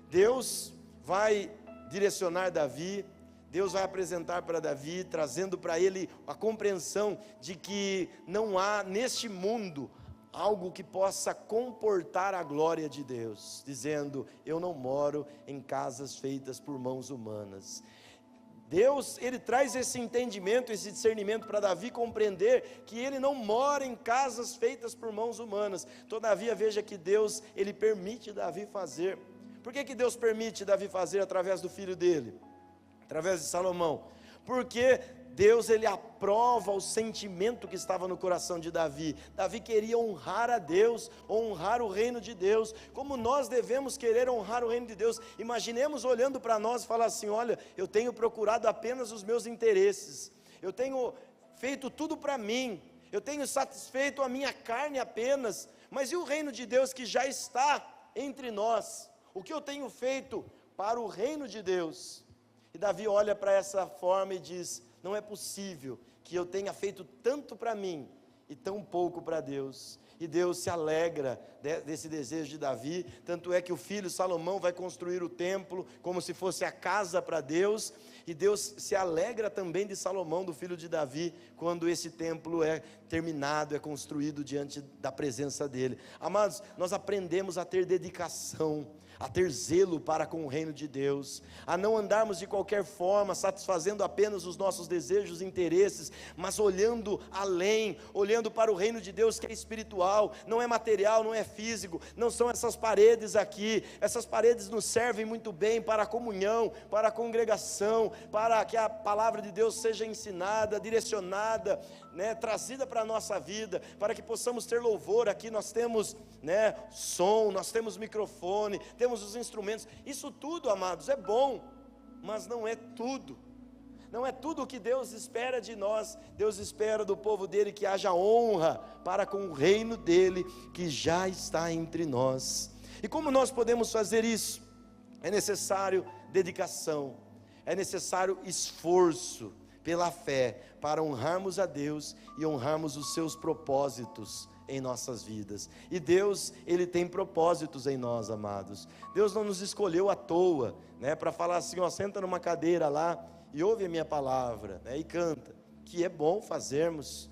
Deus vai direcionar Davi, Deus vai apresentar para Davi, trazendo para ele a compreensão de que não há neste mundo algo que possa comportar a glória de Deus, dizendo: eu não moro em casas feitas por mãos humanas. Deus, ele traz esse entendimento, esse discernimento para Davi compreender que ele não mora em casas feitas por mãos humanas. Todavia, veja que Deus, ele permite Davi fazer. Por que Deus permite Davi fazer através do filho dele? Através de Salomão? Porque Deus, ele aprova o sentimento que estava no coração de Davi. Davi queria honrar a Deus, honrar o reino de Deus, como nós devemos querer honrar o reino de Deus. Imaginemos olhando para nós e falar assim: olha, eu tenho procurado apenas os meus interesses, eu tenho feito tudo para mim, eu tenho satisfeito a minha carne apenas, mas e o reino de Deus que já está entre nós? O que eu tenho feito para o reino de Deus? E Davi olha para essa forma e diz: não é possível que eu tenha feito tanto para mim e tão pouco para Deus. E Deus se alegra desse desejo de Davi, tanto é que o filho Salomão vai construir o templo como se fosse a casa para Deus, e Deus se alegra também de Salomão, do filho de Davi, quando esse templo é terminado, é construído diante da presença dele. Amados, nós aprendemos a ter dedicação, a ter zelo para com o reino de Deus, a não andarmos de qualquer forma, satisfazendo apenas os nossos desejos e interesses, mas olhando além, olhando para o reino de Deus que é espiritual, não é material, não é físico, não são essas paredes aqui. Essas paredes nos servem muito bem para a comunhão, para a congregação, para que a palavra de Deus seja ensinada, direcionada, trazida para a nossa vida, para que possamos ter louvor. Aqui nós temos som, nós temos microfone, temos os instrumentos. Isso tudo, amados, é bom, mas não é tudo. Não é tudo o que Deus espera de nós. Deus espera do povo dele que haja honra para com o reino dele que já está entre nós. E como nós podemos fazer isso? É necessário dedicação, é necessário esforço pela fé para honrarmos a Deus e honrarmos os seus propósitos em nossas vidas. E Deus, ele tem propósitos em nós, amados. Deus não nos escolheu à toa, para falar assim: ó, senta numa cadeira lá e ouve a minha palavra, e canta, que é bom fazermos,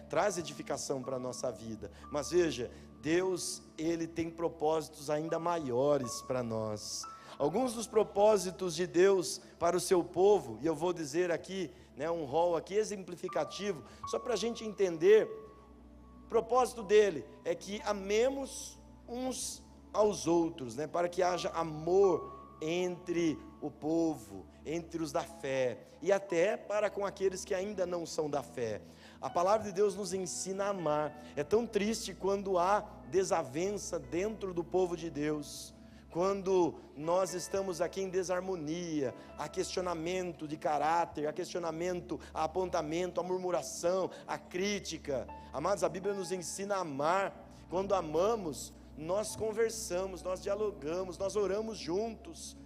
traz edificação para a nossa vida. Mas veja, Deus, ele tem propósitos ainda maiores para nós. Alguns dos propósitos de Deus para o seu povo, e eu vou dizer aqui, um rol aqui exemplificativo, só para a gente entender. O propósito dele é que amemos uns aos outros, para que haja amor entre o povo, entre os da fé, e até para com aqueles que ainda não são da fé. A palavra de Deus nos ensina a amar. É tão triste quando há desavença dentro do povo de Deus, quando nós estamos aqui em desarmonia, há questionamento de caráter, há questionamento, há apontamento, há murmuração, há crítica. Amados, a Bíblia nos ensina a amar. Quando amamos, nós conversamos, nós dialogamos, nós oramos juntos.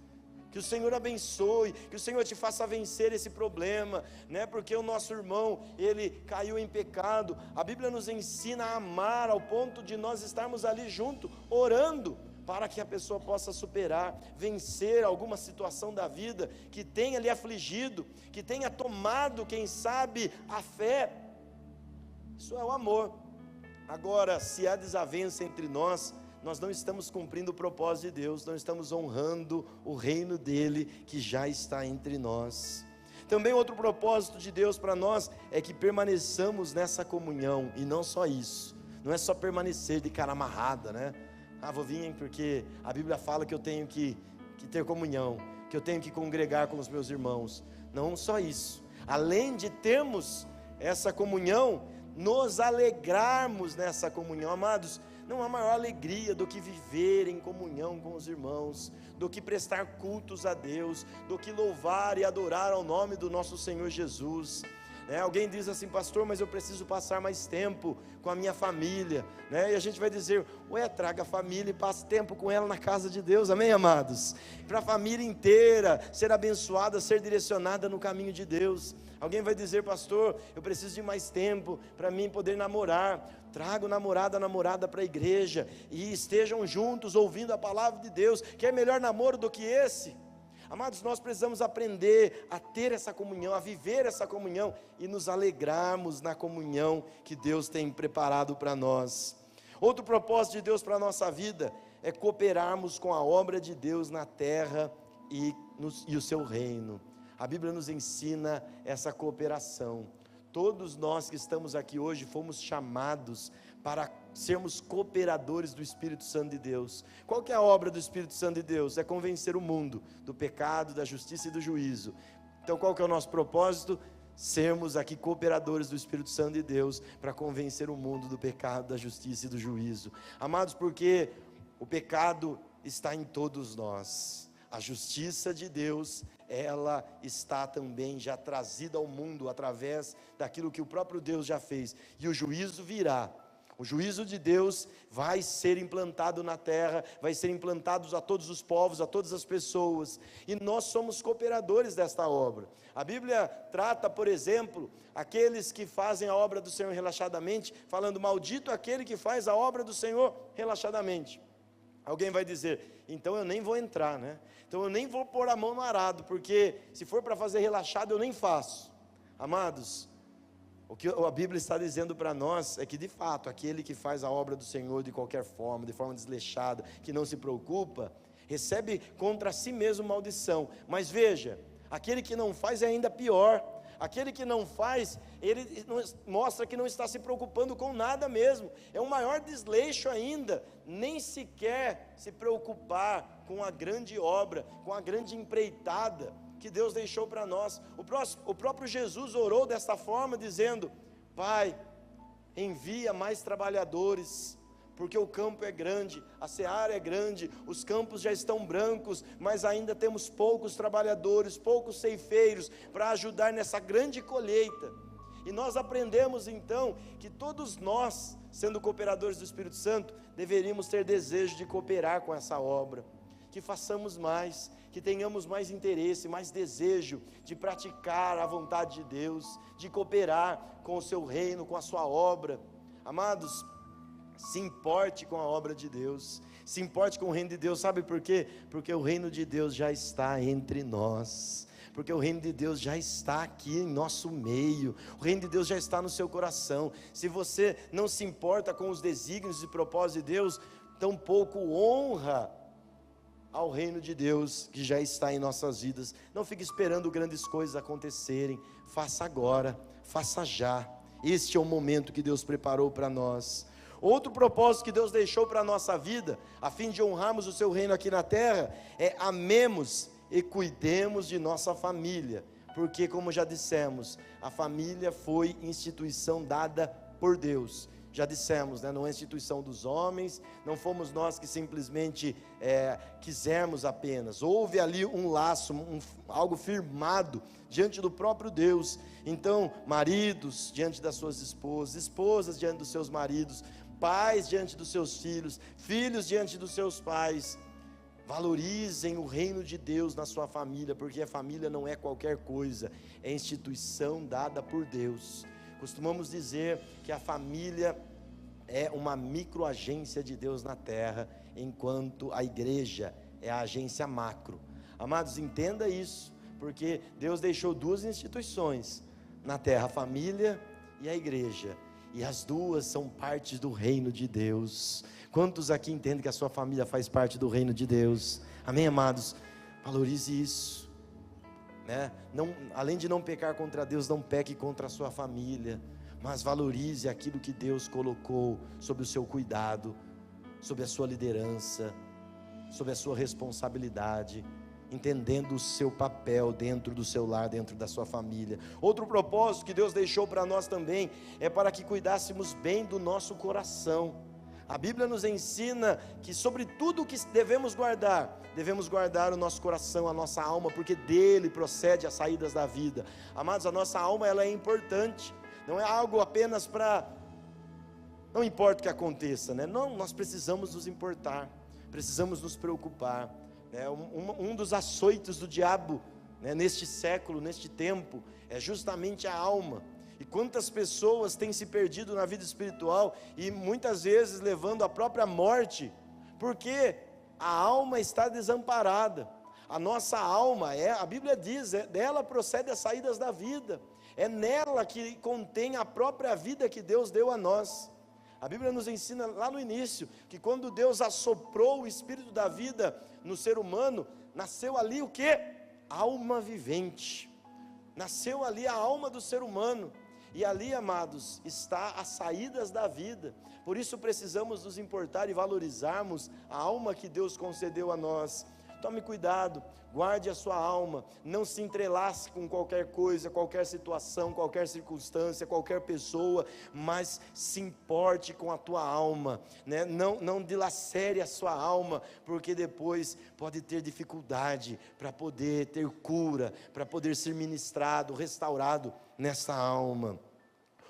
Que o Senhor abençoe, que o Senhor te faça vencer esse problema, porque o nosso irmão, ele caiu em pecado. A Bíblia nos ensina a amar ao ponto de nós estarmos ali junto, orando, para que a pessoa possa superar, vencer alguma situação da vida que tenha lhe afligido, que tenha tomado, quem sabe, a fé. Isso é o amor. Agora, se há desavença entre nós, nós não estamos cumprindo o propósito de Deus, não estamos honrando o reino dele que já está entre nós. Também outro propósito de Deus para nós é que permaneçamos nessa comunhão, e não só isso, não é só permanecer de cara amarrada, né? Vou vir porque a Bíblia fala que eu tenho que ter comunhão, que eu tenho que congregar com os meus irmãos. Não só isso, além de termos essa comunhão, nos alegrarmos nessa comunhão. Amados, não há maior alegria do que viver em comunhão com os irmãos, do que prestar cultos a Deus, do que louvar e adorar ao nome do nosso Senhor Jesus. Alguém diz assim: pastor, mas eu preciso passar mais tempo com a minha família, e a gente vai dizer: traga a família e passe tempo com ela na casa de Deus, amém, amados? Para a família inteira ser abençoada, ser direcionada no caminho de Deus. Alguém vai dizer: pastor, eu preciso de mais tempo para mim poder namorar. Traga o namorado, a namorada para a igreja, e estejam juntos ouvindo a palavra de Deus. Quer melhor namoro do que esse? Amados, nós precisamos aprender a ter essa comunhão, a viver essa comunhão e nos alegrarmos na comunhão que Deus tem preparado para nós. Outro propósito de Deus para a nossa vida é cooperarmos com a obra de Deus na terra e o seu reino. A Bíblia nos ensina essa cooperação. Todos nós que estamos aqui hoje fomos chamados para sermos cooperadores do Espírito Santo de Deus. Qual que é a obra do Espírito Santo de Deus? É convencer o mundo do pecado, da justiça e do juízo. Então qual que é o nosso propósito? Sermos aqui cooperadores do Espírito Santo de Deus para convencer o mundo do pecado, da justiça e do juízo. Amados, porque o pecado está em todos nós. A justiça de Deus, ela está também já trazida ao mundo através daquilo que o próprio Deus já fez. E o juízo virá. O juízo de Deus vai ser implantado na terra, vai ser implantado a todos os povos, a todas as pessoas, e nós somos cooperadores desta obra. A Bíblia trata, por exemplo, aqueles que fazem a obra do Senhor relaxadamente, falando: maldito aquele que faz a obra do Senhor relaxadamente. Alguém vai dizer: então eu nem vou entrar, então eu nem vou pôr a mão no arado, porque se for para fazer relaxado eu nem faço. Amados, o que a Bíblia está dizendo para nós é que, de fato, aquele que faz a obra do Senhor de qualquer forma, de forma desleixada, que não se preocupa, recebe contra si mesmo maldição. Mas veja, aquele que não faz é ainda pior. Aquele que não faz, ele mostra que não está se preocupando com nada mesmo. É um maior desleixo ainda, nem sequer se preocupar com a grande obra, com a grande empreitada que Deus deixou para nós. O próprio Jesus orou desta forma, dizendo: Pai, envia mais trabalhadores, porque o campo é grande, a seara é grande, os campos já estão brancos, mas ainda temos poucos trabalhadores, poucos ceifeiros para ajudar nessa grande colheita. E nós aprendemos então que todos nós, sendo cooperadores do Espírito Santo, deveríamos ter desejo de cooperar com essa obra, que façamos mais, que tenhamos mais interesse, mais desejo de praticar a vontade de Deus, de cooperar com o seu reino, com a sua obra. Amados, se importe com a obra de Deus, se importe com o reino de Deus. Sabe por quê? Porque o reino de Deus já está entre nós, porque o reino de Deus já está aqui em nosso meio, o reino de Deus já está no seu coração. Se você não se importa com os desígnios e propósitos de Deus, tampouco honra ao reino de Deus que já está em nossas vidas. Não fique esperando grandes coisas acontecerem, faça agora, faça já. Este é o momento que Deus preparou para nós. Outro propósito que Deus deixou para a nossa vida, a fim de honrarmos o seu reino aqui na terra, é amemos e cuidemos de nossa família, porque, como já dissemos, a família foi instituição dada por Deus. Já dissemos, não é instituição dos homens, não fomos nós que simplesmente quisemos apenas. Houve ali um laço, algo firmado diante do próprio Deus. Então, maridos diante das suas esposas, esposas diante dos seus maridos, pais diante dos seus filhos, filhos diante dos seus pais. Valorizem o reino de Deus na sua família, porque a família não é qualquer coisa, é instituição dada por Deus. Costumamos dizer que a família é uma microagência de Deus na terra, enquanto a igreja é a agência macro. Amados, entenda isso, porque Deus deixou duas instituições na terra, a família e a igreja. e as duas são partes do reino de Deus. Quantos aqui entendem que a sua família faz parte do reino de Deus? Amém, amados? Valorize isso, né? Não, além de não pecar contra Deus, não peque contra a sua família, mas valorize aquilo que Deus colocou sob o seu cuidado, sob a sua liderança, sob a sua responsabilidade, entendendo o seu papel dentro do seu lar, dentro da sua família. Outro propósito que Deus deixou para nós também é para que cuidássemos bem do nosso coração. A Bíblia nos ensina que sobre tudo o que devemos guardar o nosso coração, a nossa alma, porque dele procede as saídas da vida. Amados, a nossa alma, ela é importante, não é algo apenas para, não importa o que aconteça, né? Não, nós precisamos nos importar, precisamos nos preocupar. Um dos açoites do diabo, né, neste século, neste tempo, é justamente a alma. E quantas pessoas têm se perdido na vida espiritual e muitas vezes levando à própria morte, porque a alma está desamparada. A nossa alma, a Bíblia diz, dela procede as saídas da vida, é nela que contém a própria vida que Deus deu a nós. A Bíblia nos ensina lá no início, que quando Deus assoprou o Espírito da vida no ser humano, nasceu ali o que? Alma vivente, nasceu ali a alma do ser humano, e ali, amados, está as saídas da vida. Por isso precisamos nos importar e valorizarmos a alma que Deus concedeu a nós. Tome cuidado, guarde a sua alma, não se entrelace com qualquer coisa, qualquer situação, qualquer circunstância, qualquer pessoa, mas se importe com a tua alma, né? Não dilacere a sua alma, porque depois pode ter dificuldade para poder ter cura, para poder ser ministrado, restaurado nessa alma.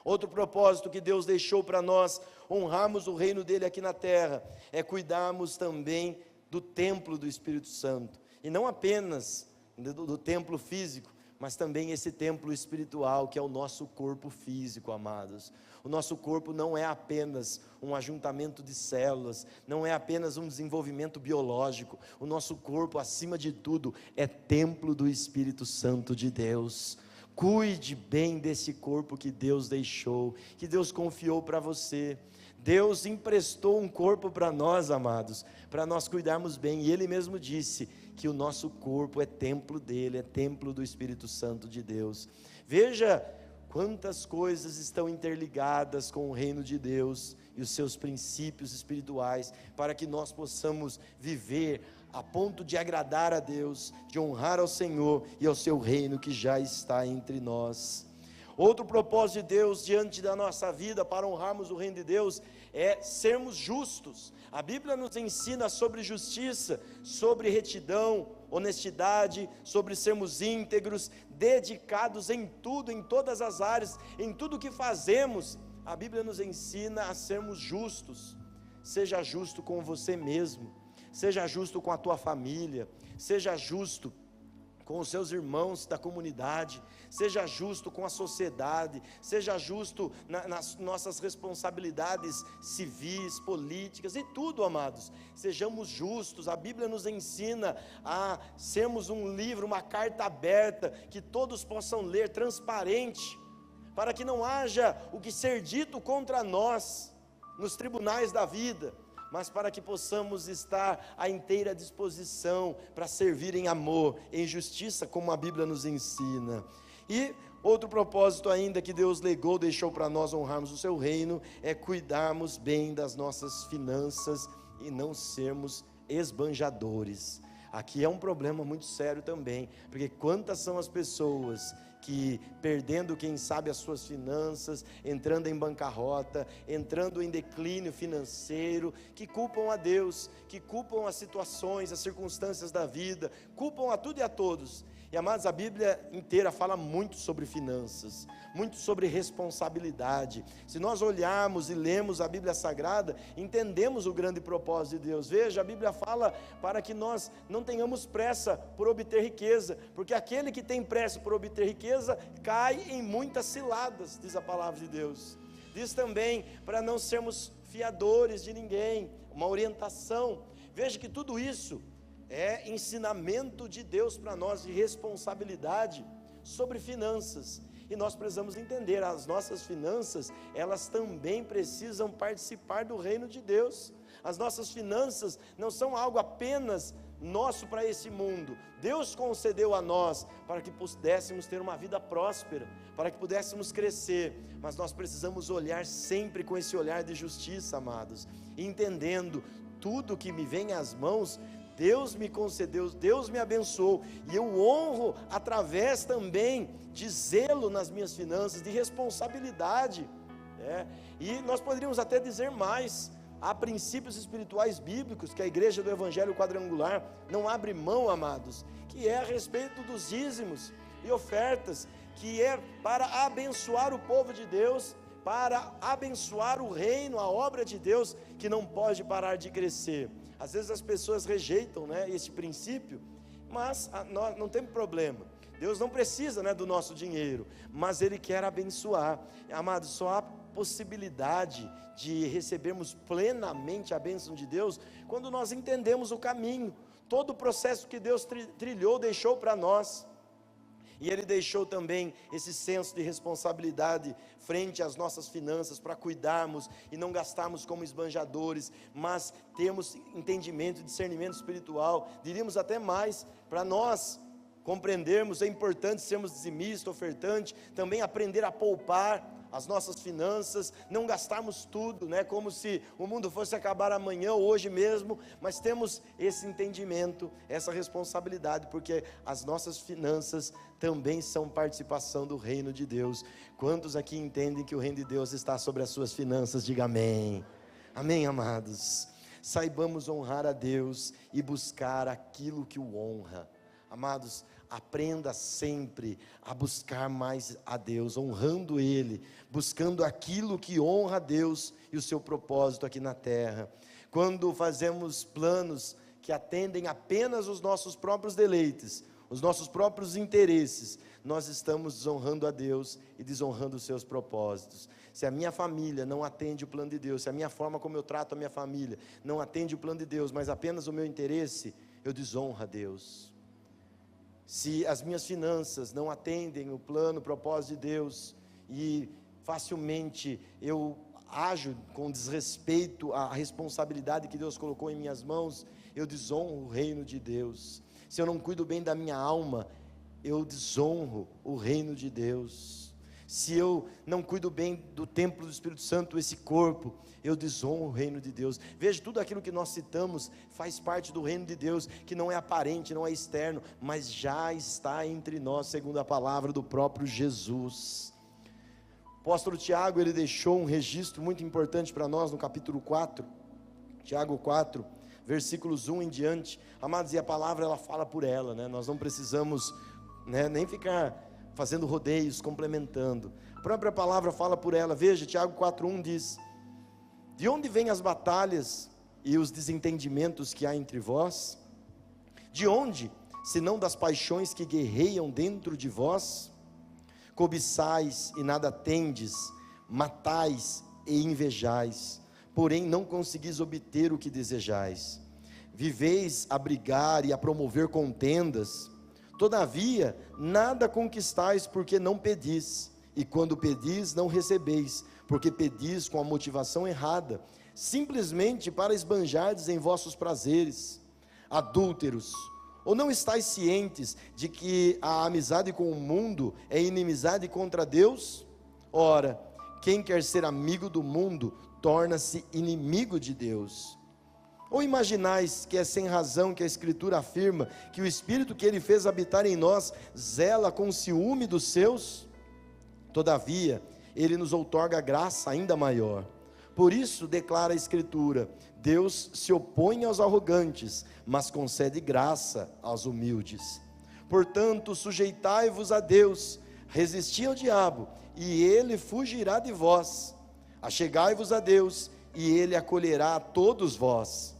Outro propósito que Deus deixou para nós honrarmos o reino dele aqui na terra, é cuidarmos também do templo do Espírito Santo, e não apenas do templo físico, mas também esse templo espiritual, que é o nosso corpo físico, amados. O nosso corpo não é apenas um ajuntamento de células, não é apenas um desenvolvimento biológico. O nosso corpo, acima de tudo, é templo do Espírito Santo de Deus. Cuide bem desse corpo que Deus deixou, que Deus confiou para você. Deus emprestou um corpo para nós, amados, para nós cuidarmos bem, e Ele mesmo disse que o nosso corpo é templo dEle, é templo do Espírito Santo de Deus. Veja quantas coisas estão interligadas com o reino de Deus e os seus princípios espirituais, para que nós possamos viver a ponto de agradar a Deus, de honrar ao Senhor e ao seu reino que já está entre nós. Outro propósito de Deus diante da nossa vida, para honrarmos o reino de Deus, é sermos justos. A Bíblia nos ensina sobre justiça, sobre retidão, honestidade, sobre sermos íntegros, dedicados em tudo, em todas as áreas, em tudo que fazemos. A Bíblia nos ensina a sermos justos. Seja justo com você mesmo, seja justo com a tua família, seja justo com os seus irmãos da comunidade, seja justo com a sociedade, seja justo nas nossas responsabilidades civis, políticas e tudo, amados. Sejamos justos. A Bíblia nos ensina a sermos um livro, uma carta aberta, que todos possam ler, transparente, para que não haja o que ser dito contra nós nos tribunais da vida, mas para que possamos estar à inteira disposição para servir em amor, em justiça, como a Bíblia nos ensina. E outro propósito ainda que Deus legou, deixou para nós honrarmos o seu reino, é cuidarmos bem das nossas finanças e não sermos esbanjadores. Aqui é um problema muito sério também, porque quantas são as pessoas que, perdendo quem sabe as suas finanças, entrando em bancarrota, entrando em declínio financeiro, que culpam a Deus, que culpam as situações, as circunstâncias da vida, culpam a tudo e a todos. E amados, a Bíblia inteira fala muito sobre finanças, muito sobre responsabilidade. Se nós olharmos e lemos a Bíblia Sagrada, entendemos o grande propósito de Deus. Veja, a Bíblia fala para que nós não tenhamos pressa por obter riqueza, porque aquele que tem pressa por obter riqueza, cai em muitas ciladas, diz a palavra de Deus. Diz também para não sermos fiadores de ninguém, uma orientação. Veja que tudo isso é ensinamento de Deus para nós, de responsabilidade sobre finanças. E nós precisamos entender, as nossas finanças, elas também precisam participar do reino de Deus. As nossas finanças não são algo apenas nosso para esse mundo. Deus concedeu a nós para que pudéssemos ter uma vida próspera, para que pudéssemos crescer, mas nós precisamos olhar sempre com esse olhar de justiça, amados, entendendo tudo que me vem às mãos, Deus me concedeu, Deus me abençoou, e eu honro através também de zelo nas minhas finanças, de responsabilidade, e nós poderíamos até dizer mais. Há princípios espirituais bíblicos que a igreja do Evangelho Quadrangular não abre mão, amados, que é a respeito dos dízimos e ofertas, que é para abençoar o povo de Deus, para abençoar o reino, a obra de Deus, que não pode parar de crescer. Às vezes as pessoas rejeitam, esse princípio, mas nós não temos problema. Deus não precisa, do nosso dinheiro, mas Ele quer abençoar. Amados, só há possibilidade de recebermos plenamente a bênção de Deus quando nós entendemos o caminho, todo o processo que Deus trilhou, deixou para nós. E Ele deixou também esse senso de responsabilidade frente às nossas finanças, para cuidarmos e não gastarmos como esbanjadores, mas termos entendimento e discernimento espiritual. Diríamos até mais, para nós compreendermos, é importante sermos dizimistas, ofertantes, também aprender a poupar as nossas finanças, não gastarmos tudo, como se o mundo fosse acabar amanhã ou hoje mesmo, mas temos esse entendimento, essa responsabilidade, porque as nossas finanças também são participação do reino de Deus. Quantos aqui entendem que o reino de Deus está sobre as suas finanças? Diga amém. Amém, amados. Saibamos honrar a Deus e buscar aquilo que o honra. Amados, aprenda sempre a buscar mais a Deus, honrando Ele, buscando aquilo que honra a Deus e o seu propósito aqui na terra. Quando fazemos planos que atendem apenas os nossos próprios deleites, os nossos próprios interesses, nós estamos desonrando a Deus e desonrando os seus propósitos. Se a minha família não atende o plano de Deus, se a minha forma como eu trato a minha família não atende o plano de Deus, mas apenas o meu interesse, eu desonro a Deus. Se as minhas finanças não atendem o plano, o propósito de Deus, e facilmente eu ajo com desrespeito à responsabilidade que Deus colocou em minhas mãos, eu desonro o reino de Deus. Se eu não cuido bem da minha alma, eu desonro o reino de Deus. Se eu não cuido bem do templo do Espírito Santo, esse corpo, eu desonro o reino de Deus. Veja, tudo aquilo que nós citamos faz parte do reino de Deus, que não é aparente, não é externo, mas já está entre nós, segundo a palavra do próprio Jesus. O apóstolo Tiago, ele deixou um registro muito importante para nós no capítulo 4, Tiago 4, versículos 1 em diante. Amados, e a palavra ela fala por ela, nós não precisamos nem ficar fazendo rodeios, complementando. A própria palavra fala por ela. Veja, Tiago 4:1 diz: de onde vêm as batalhas e os desentendimentos que há entre vós? De onde, senão das paixões que guerreiam dentro de vós? Cobiçais e nada tendes, matais e invejais, porém não conseguis obter o que desejais. Viveis a brigar e a promover contendas, todavia nada conquistais, porque não pedis, e quando pedis não recebeis, porque pedis com a motivação errada, simplesmente para esbanjardes em vossos prazeres. Adúlteros, ou não estáis cientes de que a amizade com o mundo é inimizade contra Deus? Ora, quem quer ser amigo do mundo, torna-se inimigo de Deus. Ou imaginais que é sem razão que a Escritura afirma que o Espírito que Ele fez habitar em nós zela com ciúme dos seus? Todavia, Ele nos outorga graça ainda maior. Por isso declara a Escritura: Deus se opõe aos arrogantes, mas concede graça aos humildes. Portanto, sujeitai-vos a Deus, resisti ao diabo, e ele fugirá de vós. Achegai-vos a Deus, e ele acolherá a todos vós.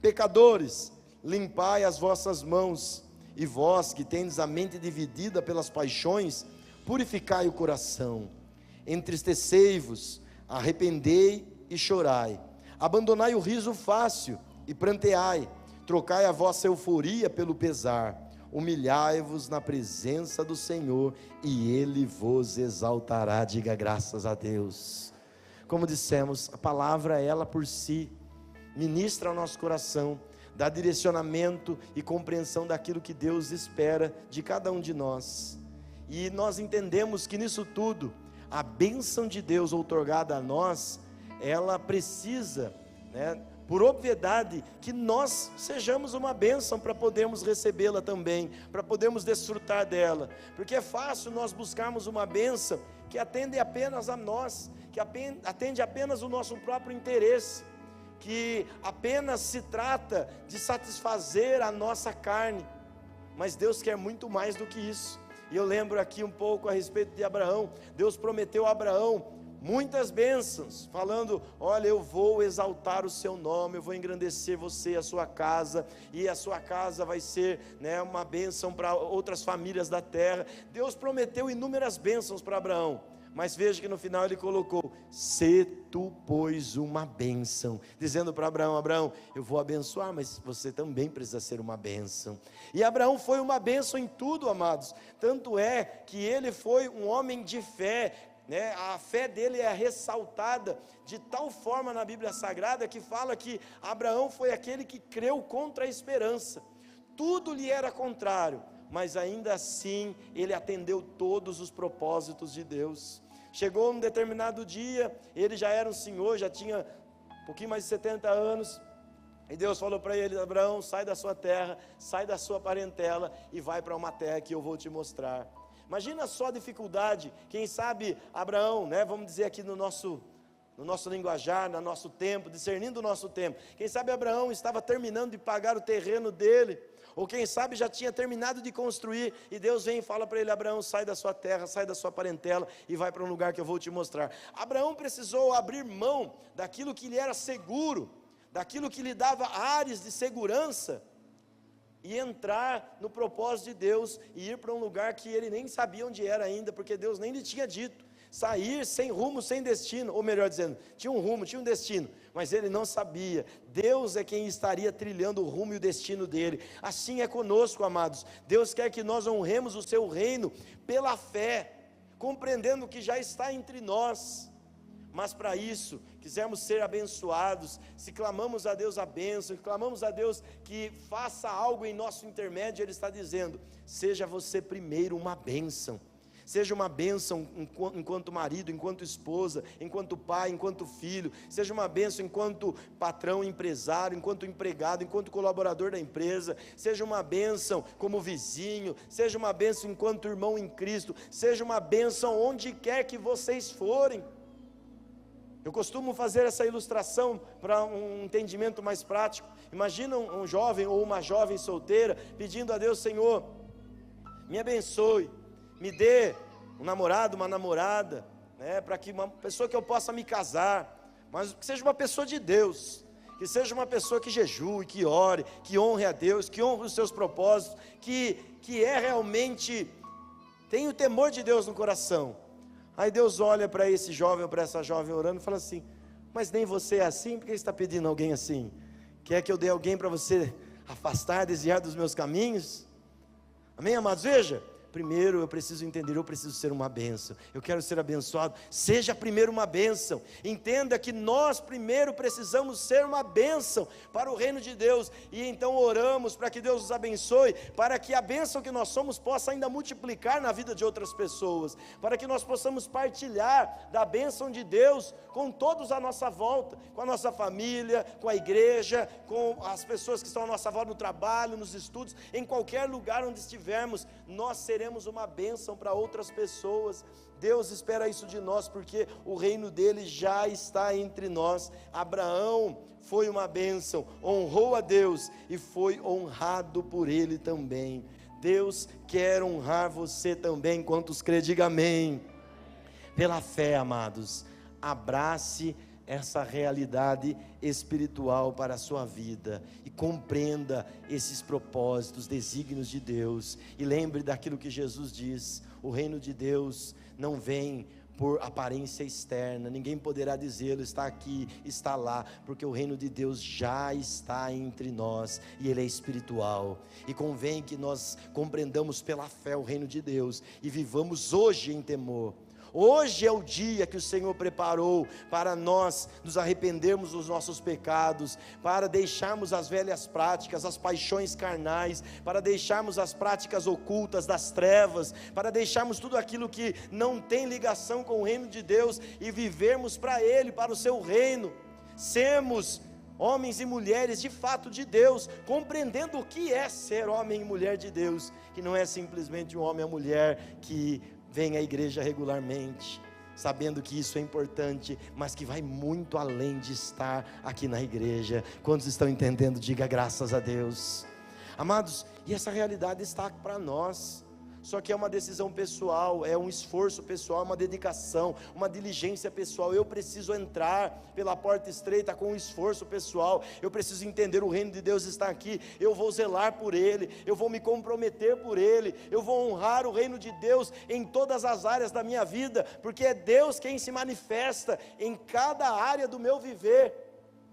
Pecadores, limpai as vossas mãos, e vós que tendes a mente dividida pelas paixões, purificai o coração. Entristecei-vos, arrependei e chorai. Abandonai o riso fácil e pranteai. Trocai a vossa euforia pelo pesar. humilhai-vos na presença do Senhor e Ele vos exaltará. Diga graças a Deus. Como dissemos, a palavra ela por si ministra ao nosso coração, dá direcionamento e compreensão daquilo que Deus espera de cada um de nós. E nós entendemos que nisso tudo, a bênção de Deus outorgada a nós, ela precisa, por obviedade, que nós sejamos uma bênção para podermos recebê-la também, para podermos desfrutar dela, porque é fácil nós buscarmos uma bênção que atende apenas a nós, que atende apenas o nosso próprio interesse, que apenas se trata de satisfazer a nossa carne, mas Deus quer muito mais do que isso. E eu lembro aqui um pouco a respeito de Abraão. Deus prometeu a Abraão muitas bênçãos, falando: olha, eu vou exaltar o seu nome, eu vou engrandecer você e a sua casa, e a sua casa vai ser uma bênção para outras famílias da terra. Deus prometeu inúmeras bênçãos para Abraão, mas veja que no final ele colocou: se tu, pois, uma bênção, dizendo para Abraão: Abraão, eu vou abençoar, mas você também precisa ser uma bênção. E Abraão foi uma bênção em tudo, amados, tanto é que ele foi um homem de fé, a fé dele é ressaltada de tal forma na Bíblia Sagrada, que fala que Abraão foi aquele que creu contra a esperança, tudo lhe era contrário, mas ainda assim ele atendeu todos os propósitos de Deus. Chegou um determinado dia, ele já era um senhor, já tinha um pouquinho mais de 70 anos, e Deus falou para ele: Abraão, sai da sua terra, sai da sua parentela e vai para uma terra que eu vou te mostrar. Imagina só a dificuldade. Quem sabe Abraão, vamos dizer aqui no nosso linguajar, no nosso tempo, discernindo o nosso tempo, quem sabe Abraão estava terminando de pagar o terreno dele, ou quem sabe já tinha terminado de construir, e Deus vem e fala para ele: Abraão, sai da sua terra, sai da sua parentela e vai para um lugar que eu vou te mostrar. Abraão precisou abrir mão daquilo que lhe era seguro, daquilo que lhe dava ares de segurança, e entrar no propósito de Deus, e ir para um lugar que ele nem sabia onde era ainda, porque Deus nem lhe tinha dito. Sair sem rumo, sem destino, ou melhor dizendo, tinha um rumo, tinha um destino, mas ele não sabia. Deus é quem estaria trilhando o rumo e o destino dele. Assim é conosco, amados. Deus quer que nós honremos o seu reino pela fé, compreendendo que já está entre nós. Mas para isso, quisermos ser abençoados, se clamamos a Deus a bênção, clamamos a Deus que faça algo em nosso intermédio, Ele está dizendo: seja você primeiro uma bênção. Seja uma bênção enquanto marido, enquanto esposa, enquanto pai, enquanto filho. Seja uma bênção enquanto patrão, empresário, enquanto empregado, enquanto colaborador da empresa. Seja uma bênção como vizinho. Seja uma bênção enquanto irmão em Cristo. Seja uma bênção onde quer que vocês forem. Eu costumo fazer essa ilustração para um entendimento mais prático. Imagina um jovem ou uma jovem solteira pedindo a Deus: Senhor, me abençoe, me dê um namorado, uma namorada, para que uma pessoa que eu possa me casar, mas que seja uma pessoa de Deus, que seja uma pessoa que jejue, que ore, que honre a Deus, que honre os seus propósitos, que é realmente, tem o temor de Deus no coração. Aí Deus olha para esse jovem ou para essa jovem orando e fala assim: mas nem você é assim? Por que você está pedindo alguém assim? Quer que eu dê alguém para você afastar, desviar dos meus caminhos? Amém, amados? Veja, primeiro eu preciso entender, eu preciso ser uma bênção, eu quero ser abençoado. Seja primeiro uma bênção. Entenda que nós primeiro precisamos ser uma bênção para o reino de Deus, e então oramos para que Deus nos abençoe, para que a bênção que nós somos possa ainda multiplicar na vida de outras pessoas, para que nós possamos partilhar da bênção de Deus com todos à nossa volta, com a nossa família, com a igreja, com as pessoas que estão à nossa volta no trabalho, nos estudos, em qualquer lugar onde estivermos. Nós seremos uma bênção para outras pessoas. Deus espera isso de nós, porque o reino dele já está entre nós. Abraão foi uma bênção, honrou a Deus e foi honrado por ele também. Deus quer honrar você também. Quantos crê, diga amém. Pela fé, amados, abrace essa realidade espiritual para a sua vida e compreenda esses propósitos, desígnios de Deus, e lembre daquilo que Jesus diz: o reino de Deus não vem por aparência externa, ninguém poderá dizê-lo, está aqui, está lá, porque o reino de Deus já está entre nós, e ele é espiritual, e convém que nós compreendamos pela fé o reino de Deus, e vivamos hoje em temor. Hoje é o dia que o Senhor preparou para nós nos arrependermos dos nossos pecados, para deixarmos as velhas práticas, as paixões carnais, para deixarmos as práticas ocultas das trevas, para deixarmos tudo aquilo que não tem ligação com o reino de Deus e vivermos para Ele, para o seu reino, sermos homens e mulheres de fato de Deus, compreendendo o que é ser homem e mulher de Deus, que não é simplesmente um homem ou mulher que vem à igreja regularmente, sabendo que isso é importante, mas que vai muito além de estar aqui na igreja. Quantos estão entendendo? Diga graças a Deus. Amados, e essa realidade está para nós, só que é uma decisão pessoal, é um esforço pessoal, uma dedicação, uma diligência pessoal. Eu preciso entrar pela porta estreita com um esforço pessoal, eu preciso entender o reino de Deus está aqui, eu vou zelar por Ele, eu vou me comprometer por Ele, eu vou honrar o reino de Deus em todas as áreas da minha vida, porque é Deus quem se manifesta em cada área do meu viver.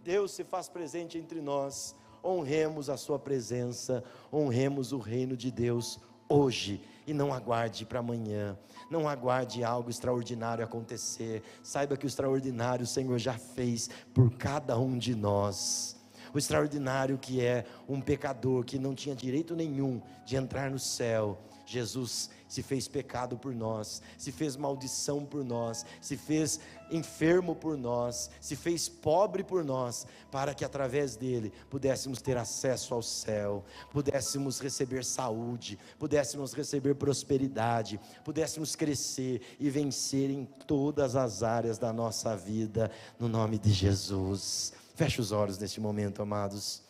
Deus se faz presente entre nós, honremos a sua presença, honremos o reino de Deus hoje, e não aguarde para amanhã, não aguarde algo extraordinário acontecer. Saiba que o extraordinário o Senhor já fez por cada um de nós. O extraordinário que é um pecador que não tinha direito nenhum de entrar no céu, Jesus se fez pecado por nós, se fez maldição por nós, se fez enfermo por nós, se fez pobre por nós, para que através dele pudéssemos ter acesso ao céu, pudéssemos receber saúde, pudéssemos receber prosperidade, pudéssemos crescer e vencer em todas as áreas da nossa vida, no nome de Jesus. Feche os olhos neste momento, amados.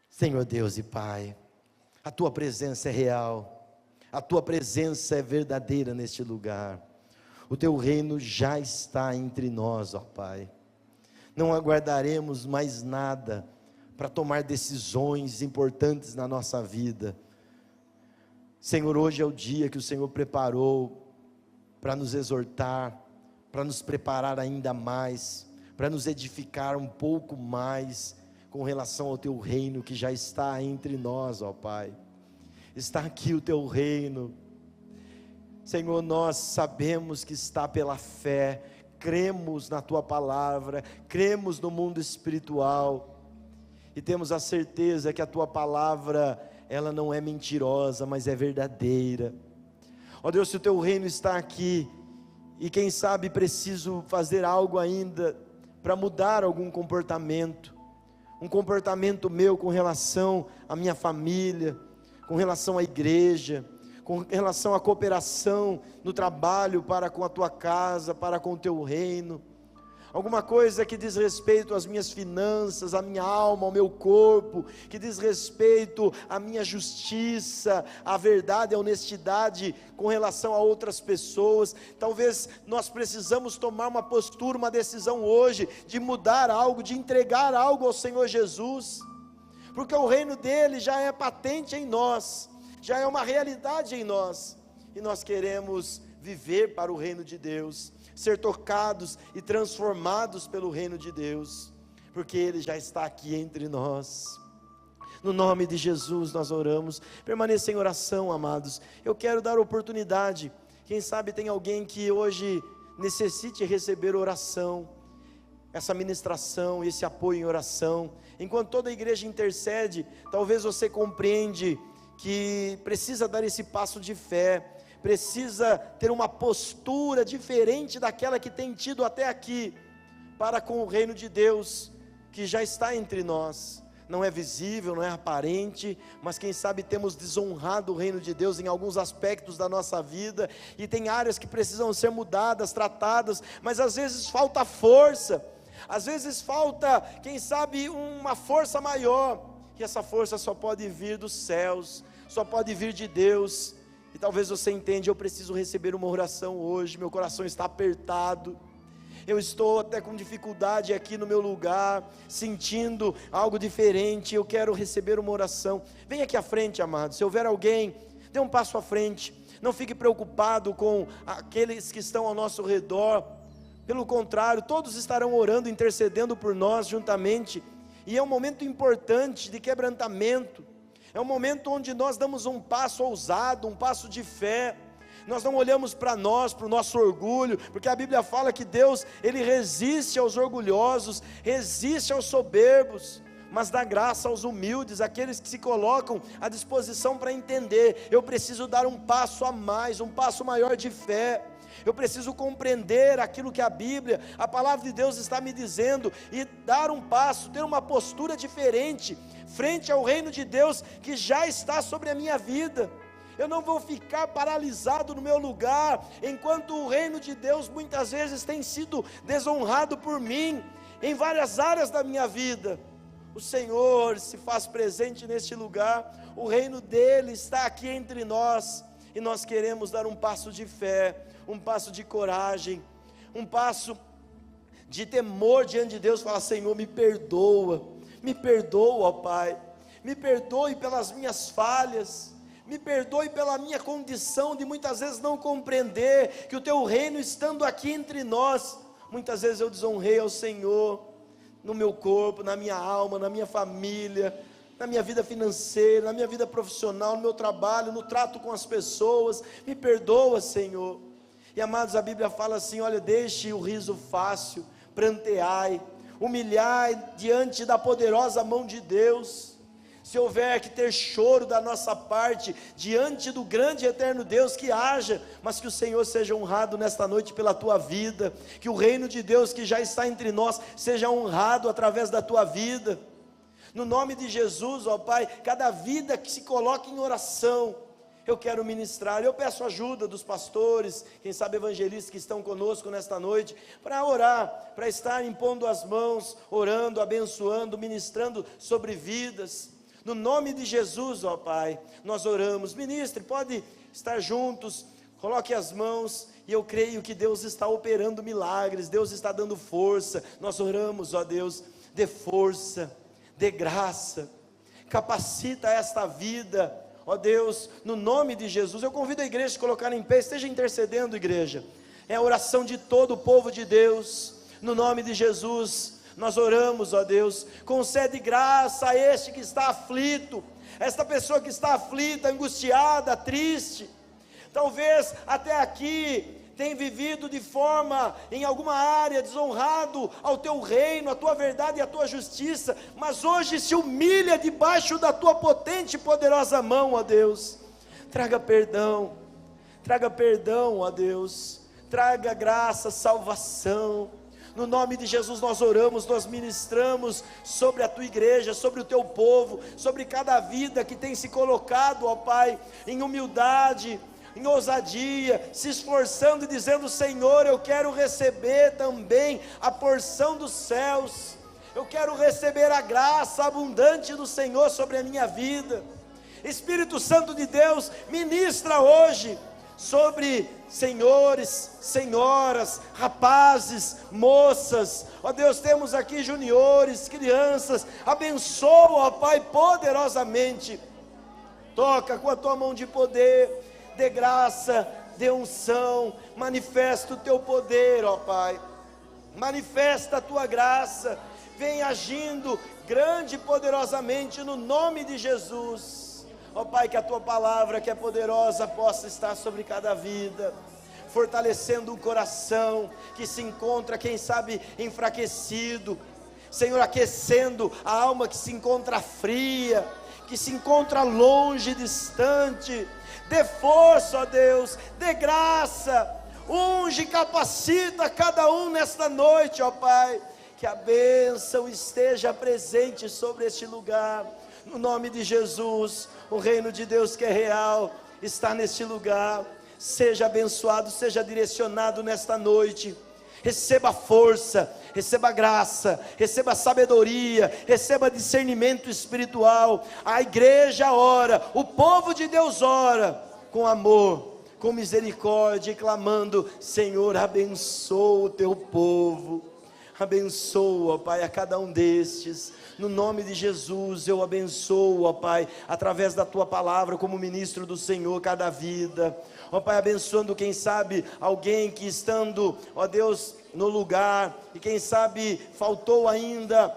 Senhor Deus e Pai, a tua presença é real, a tua presença é verdadeira neste lugar, o teu reino já está entre nós, ó Pai. Não aguardaremos mais nada para tomar decisões importantes na nossa vida. Senhor, hoje é o dia que o Senhor preparou para nos exortar, para nos preparar ainda mais, para nos edificar um pouco mais com relação ao teu reino que já está entre nós, ó Pai. Está aqui o teu reino, Senhor, nós sabemos que está pela fé, cremos na tua palavra, cremos no mundo espiritual, e temos a certeza que a tua palavra, ela não é mentirosa, mas é verdadeira. Ó Deus, se o teu reino está aqui, e quem sabe preciso fazer algo ainda, para mudar algum comportamento, um comportamento meu com relação à minha família, com relação à igreja, com relação à cooperação no trabalho para com a tua casa, para com o teu reino, alguma coisa que diz respeito às minhas finanças, à minha alma, ao meu corpo, que diz respeito à minha justiça, à verdade, à honestidade com relação a outras pessoas. Talvez nós precisamos tomar uma postura, uma decisão hoje, de mudar algo, de entregar algo ao Senhor Jesus, porque o reino dele já é patente em nós, já é uma realidade em nós, e nós queremos viver para o reino de Deus, ser tocados e transformados pelo reino de Deus, porque ele já está aqui entre nós. No nome de Jesus nós oramos. Permaneça em oração, amados. Eu quero dar oportunidade, quem sabe tem alguém que hoje necessite receber oração, essa ministração, esse apoio em oração. Enquanto toda a igreja intercede, talvez você compreende que precisa dar esse passo de fé, precisa ter uma postura diferente daquela que tem tido até aqui, para com o reino de Deus, que já está entre nós. Não é visível, não é aparente, mas quem sabe temos desonrado o reino de Deus em alguns aspectos da nossa vida, e tem áreas que precisam ser mudadas, tratadas, mas às vezes falta força, às vezes falta, quem sabe, uma força maior, e essa força só pode vir dos céus, só pode vir de Deus. E talvez você entenda, eu preciso receber uma oração hoje, meu coração está apertado, eu estou até com dificuldade aqui no meu lugar, sentindo algo diferente, eu quero receber uma oração. Vem aqui à frente, amado. Se houver alguém, dê um passo à frente. Não fique preocupado com aqueles que estão ao nosso redor. Pelo contrário, todos estarão orando, intercedendo por nós juntamente. E é um momento importante de quebrantamento. É um momento onde nós damos um passo ousado, um passo de fé. Nós não olhamos para nós, para o nosso orgulho, porque a Bíblia fala que Deus, Ele resiste aos orgulhosos, resiste aos soberbos, mas dá graça aos humildes, aqueles que se colocam à disposição para entender. Eu preciso dar um passo a mais, um passo maior de fé. Eu preciso compreender aquilo que a Bíblia, a palavra de Deus está me dizendo, e dar um passo, ter uma postura diferente, frente ao reino de Deus, que já está sobre a minha vida. Eu não vou ficar paralisado no meu lugar, enquanto o reino de Deus muitas vezes tem sido desonrado por mim, em várias áreas da minha vida. O Senhor se faz presente neste lugar, o reino dEle está aqui entre nós, e nós queremos dar um passo de fé, um passo de coragem, um passo de temor diante de Deus. Falar: Senhor, me perdoa, ó Pai, me perdoe pelas minhas falhas, me perdoe pela minha condição de muitas vezes não compreender que o Teu reino estando aqui entre nós, muitas vezes eu desonrei ao Senhor, no meu corpo, na minha alma, na minha família, na minha vida financeira, na minha vida profissional, no meu trabalho, no trato com as pessoas. Me perdoa, Senhor. E amados, a Bíblia fala assim: olha, deixe o riso fácil, pranteai, humilhai diante da poderosa mão de Deus. Se houver que ter choro da nossa parte, diante do grande e eterno Deus, que haja, mas que o Senhor seja honrado nesta noite pela tua vida, que o reino de Deus que já está entre nós, seja honrado através da tua vida, no nome de Jesus, ó Pai. Cada vida que se coloca em oração, eu quero ministrar. Eu peço ajuda dos pastores, quem sabe evangelistas que estão conosco nesta noite, para orar, para estar impondo as mãos, orando, abençoando, ministrando sobre vidas. No nome de Jesus, ó Pai, nós oramos. Ministre, pode estar juntos, coloque as mãos, e eu creio que Deus está operando milagres, Deus está dando força. Nós oramos, ó Deus, dê força, dê graça, capacita esta vida, ó Deus, no nome de Jesus. Eu convido a igreja a se colocar em pé, esteja intercedendo, igreja. É a oração de todo o povo de Deus, no nome de Jesus. Nós oramos, ó Deus, concede graça a este que está aflito, esta pessoa que está aflita, angustiada, triste, talvez até aqui tem vivido de forma, em alguma área, desonrado ao Teu reino, a Tua verdade e a Tua justiça, mas hoje se humilha debaixo da Tua potente e poderosa mão, ó Deus. Traga perdão, ó Deus, traga graça, salvação. No nome de Jesus nós oramos, nós ministramos sobre a Tua igreja, sobre o Teu povo, sobre cada vida que tem se colocado, ó Pai, em humildade, em ousadia, se esforçando e dizendo: Senhor, eu quero receber também a porção dos céus, eu quero receber a graça abundante do Senhor sobre a minha vida. Espírito Santo de Deus, ministra hoje sobre senhores, senhoras, rapazes, moças, ó Deus, temos aqui juniores, crianças, abençoa, ó Pai, poderosamente, toca com a Tua mão de poder, dê graça, dê unção, manifesta o Teu poder, ó Pai, manifesta a Tua graça, vem agindo grande e poderosamente no nome de Jesus. Ó Pai, que a Tua palavra, que é poderosa, possa estar sobre cada vida, fortalecendo o coração que se encontra, quem sabe, enfraquecido, Senhor, aquecendo a alma que se encontra fria, que se encontra longe, distante. Dê força, ó Deus, dê graça, unge, capacita cada um nesta noite, ó Pai, que a bênção esteja presente sobre este lugar, no nome de Jesus. O reino de Deus que é real está neste lugar. Seja abençoado, seja direcionado nesta noite. Receba força, receba graça, receba sabedoria, receba discernimento espiritual. A igreja ora, o povo de Deus ora com amor, com misericórdia, e clamando: Senhor, abençoa o Teu povo, Abençoa, ó Pai, a cada um destes. No nome de Jesus eu abençoo, ó Pai, através da Tua palavra, como ministro do Senhor, cada vida. Ó Pai, abençoando, quem sabe, alguém que estando, ó Deus, no lugar, e quem sabe faltou ainda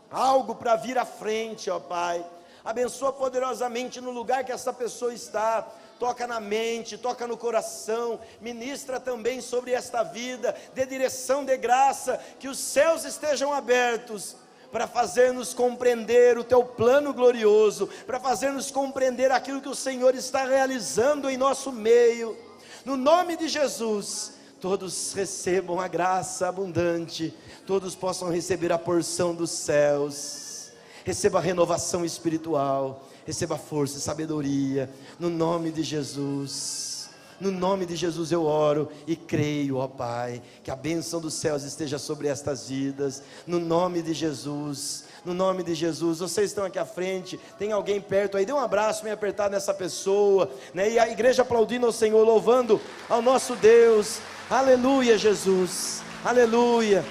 algo para vir à frente, ó Pai. Abençoa poderosamente no lugar que essa pessoa está. Toca na mente, toca no coração, ministra também sobre esta vida, dê direção, dê graça, que os céus estejam abertos, para fazer-nos compreender o Teu plano glorioso, para fazer-nos compreender aquilo que o Senhor está realizando em nosso meio. No nome de Jesus, todos recebam a graça abundante, todos possam receber a porção dos céus, receba a renovação espiritual, receba força e sabedoria, no nome de Jesus. No nome de Jesus eu oro e creio, ó Pai, que a bênção dos céus esteja sobre estas vidas, no nome de Jesus. No nome de Jesus. Vocês estão aqui à frente, tem alguém perto aí, dê um abraço bem apertado nessa pessoa, né? E a igreja aplaudindo ao Senhor, louvando ao nosso Deus. Aleluia, Jesus, aleluia.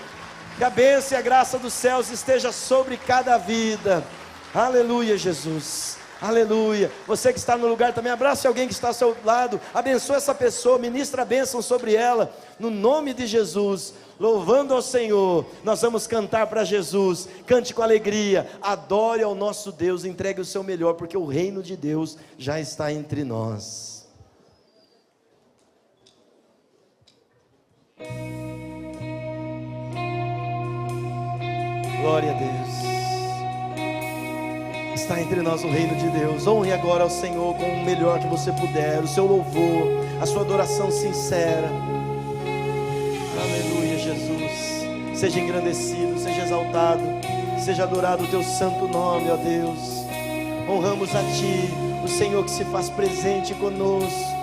Que a bênção e a graça dos céus esteja sobre cada vida. Aleluia, Jesus, aleluia. Você que está no lugar também, abrace alguém que está ao seu lado, abençoe essa pessoa, ministra a bênção sobre ela, no nome de Jesus. Louvando ao Senhor, nós vamos cantar para Jesus. Cante com alegria, adore ao nosso Deus, entregue o seu melhor, porque o reino de Deus já está entre nós. Glória a Deus. Está entre nós o reino de Deus. Honre agora ao Senhor com o melhor que você puder, o seu louvor, a sua adoração sincera. Aleluia, Jesus. Seja engrandecido, seja exaltado, seja adorado o Teu santo nome, ó Deus. Honramos a Ti, o Senhor que se faz presente conosco.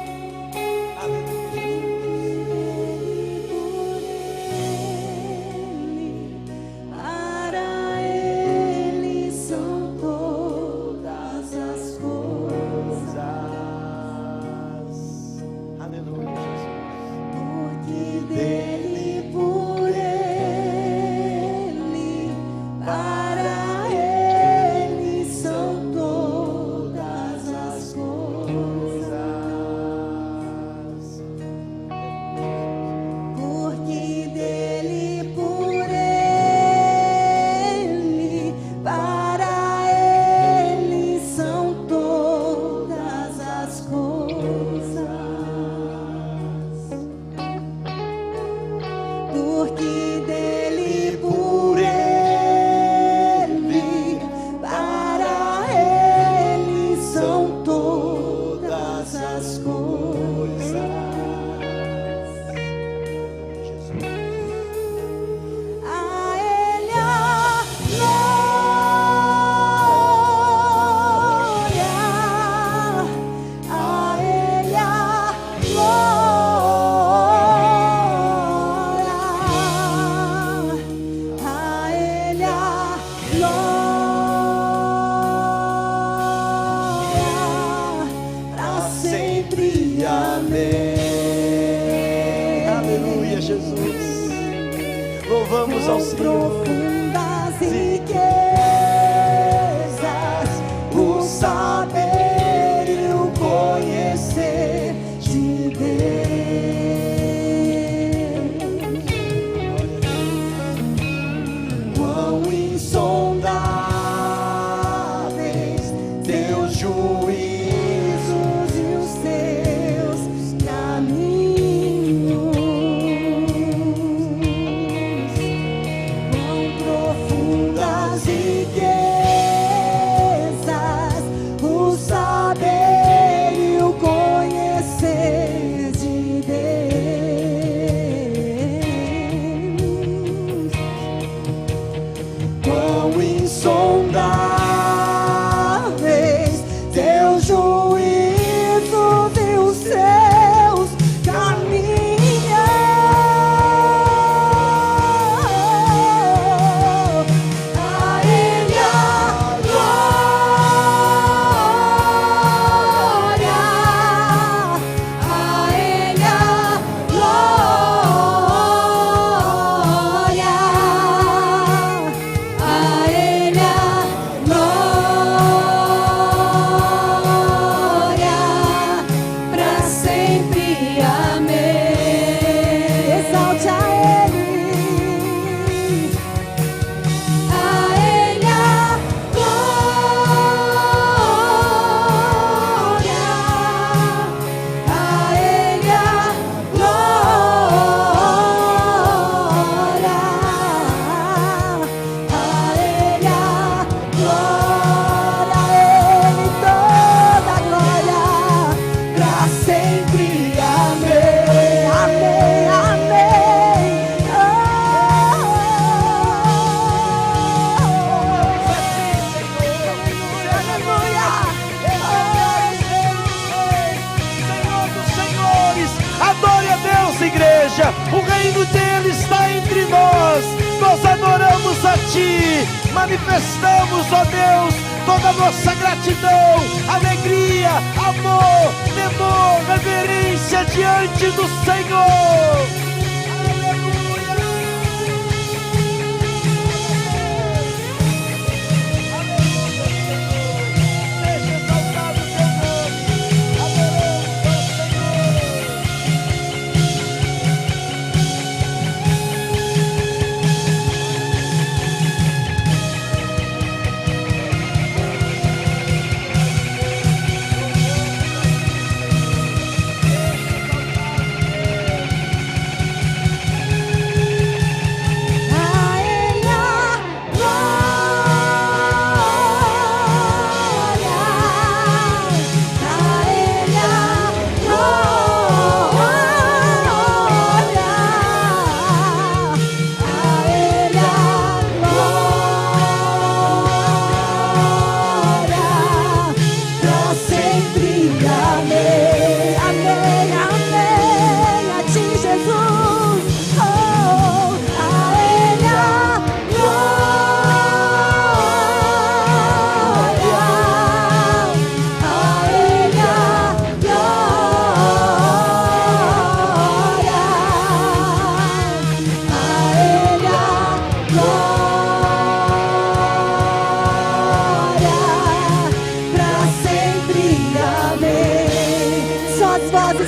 Ti. Manifestamos, ó Deus, toda a nossa gratidão, alegria, amor, temor, reverência diante do Senhor.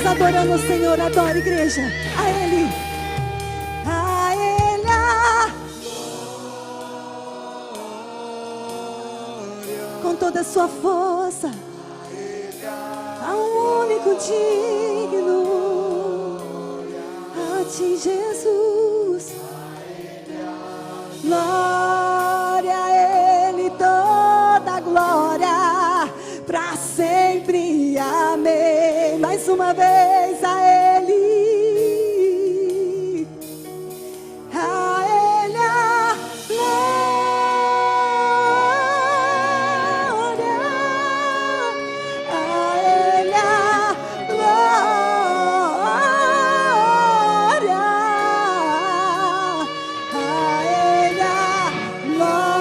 Adorando o Senhor, adora, igreja. A Ele. A Ele. Com toda a sua força. A um único digno. A Ti, Jesus. Glória a Ele, toda a glória. Pra sempre, amém. Mais uma vez a Ele. A Ele a glória. A Ele a glória. A Ele a glória.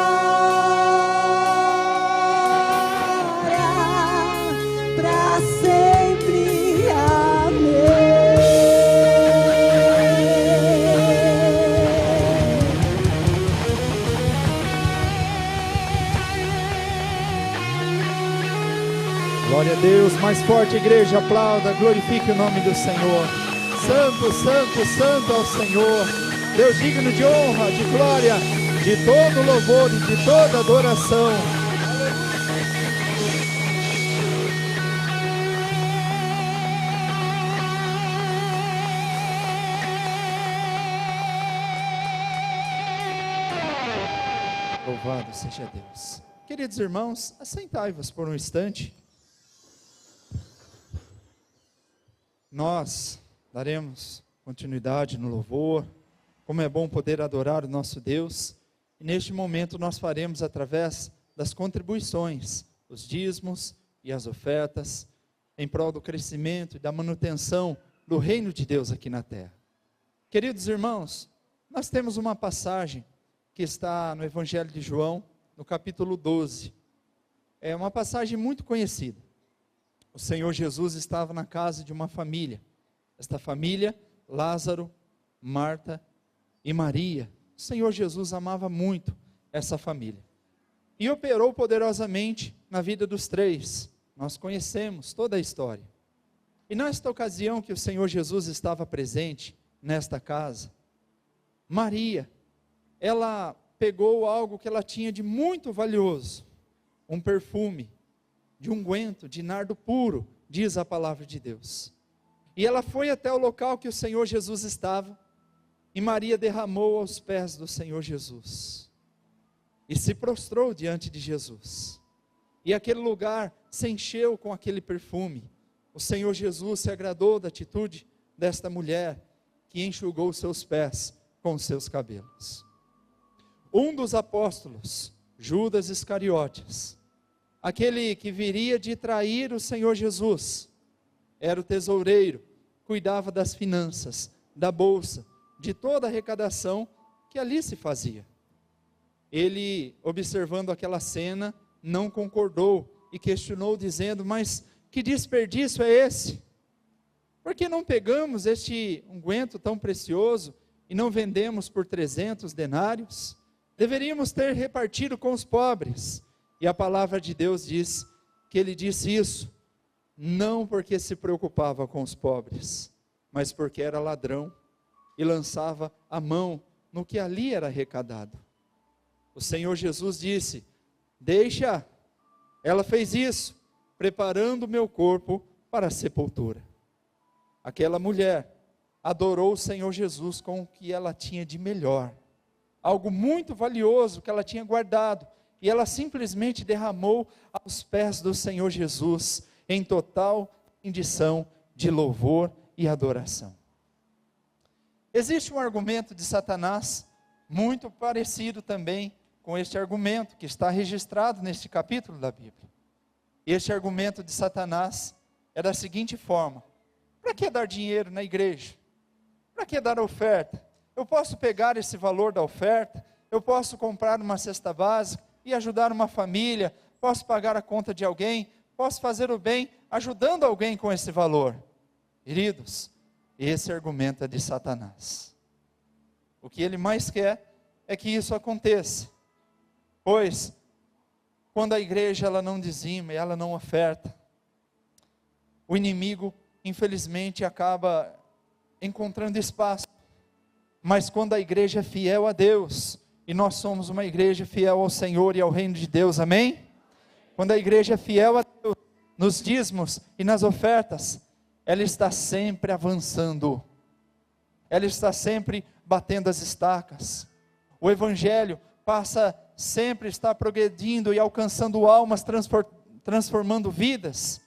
Pra sempre. Glória a Deus, mais forte igreja, aplauda, glorifique o nome do Senhor. Santo, santo, santo ao Senhor, Deus digno de honra, de glória, de todo louvor e de toda adoração. Louvado seja Deus. Queridos irmãos, assentai-vos por um instante. Nós daremos continuidade no louvor. Como é bom poder adorar o nosso Deus. E neste momento nós faremos através das contribuições, os dízimos e as ofertas, em prol do crescimento e da manutenção do reino de Deus aqui na terra. Queridos irmãos, nós temos uma passagem que está no Evangelho de João, no capítulo 12. É uma passagem muito conhecida. O Senhor Jesus estava na casa de uma família. Esta família, Lázaro, Marta e Maria. O Senhor Jesus amava muito essa família. E operou poderosamente na vida dos três. Nós conhecemos toda a história. E nesta ocasião que o Senhor Jesus estava presente nesta casa, Maria, ela pegou algo que ela tinha de muito valioso, um perfume, de unguento, de nardo puro, diz a palavra de Deus. E ela foi até o local que o Senhor Jesus estava, e Maria derramou aos pés do Senhor Jesus, e se prostrou diante de Jesus, e aquele lugar se encheu com aquele perfume. O Senhor Jesus se agradou da atitude desta mulher, que enxugou os seus pés com os seus cabelos. Um dos apóstolos, Judas Iscariotes, aquele que viria de trair o Senhor Jesus, era o tesoureiro, cuidava das finanças, da bolsa, de toda a arrecadação que ali se fazia. ele, observando aquela cena, não concordou e questionou, dizendo: mas que desperdício é esse? Por que não pegamos este unguento tão precioso e não vendemos por 300 denários? Deveríamos ter repartido com os pobres. E a palavra de Deus diz que ele disse isso, não porque se preocupava com os pobres, mas porque era ladrão e lançava a mão no que ali era arrecadado. O Senhor Jesus disse: deixa, ela fez isso, preparando o meu corpo para a sepultura. Aquela mulher adorou o Senhor Jesus com o que ela tinha de melhor, algo muito valioso que ela tinha guardado, e ela simplesmente derramou aos pés do Senhor Jesus, em total rendição de louvor e adoração. Existe um argumento de Satanás, muito parecido também com este argumento, que está registrado neste capítulo da Bíblia. Este argumento de Satanás é da seguinte forma: para que dar dinheiro na igreja? Para que dar oferta? Eu posso pegar esse valor da oferta, eu posso comprar uma cesta básica e ajudar uma família, posso pagar a conta de alguém, posso fazer o bem ajudando alguém com esse valor. Queridos, esse argumento é de Satanás. O que ele mais quer é que isso aconteça, pois quando a igreja ela não dizima, ela não oferta, o inimigo infelizmente acaba encontrando espaço. Mas quando a igreja é fiel a Deus, e nós somos uma igreja fiel ao Senhor e ao reino de Deus, amém? Quando a igreja é fiel a Deus, nos dízimos e nas ofertas, ela está sempre avançando, ela está sempre batendo as estacas, o evangelho passa sempre está progredindo e alcançando almas, transformando vidas,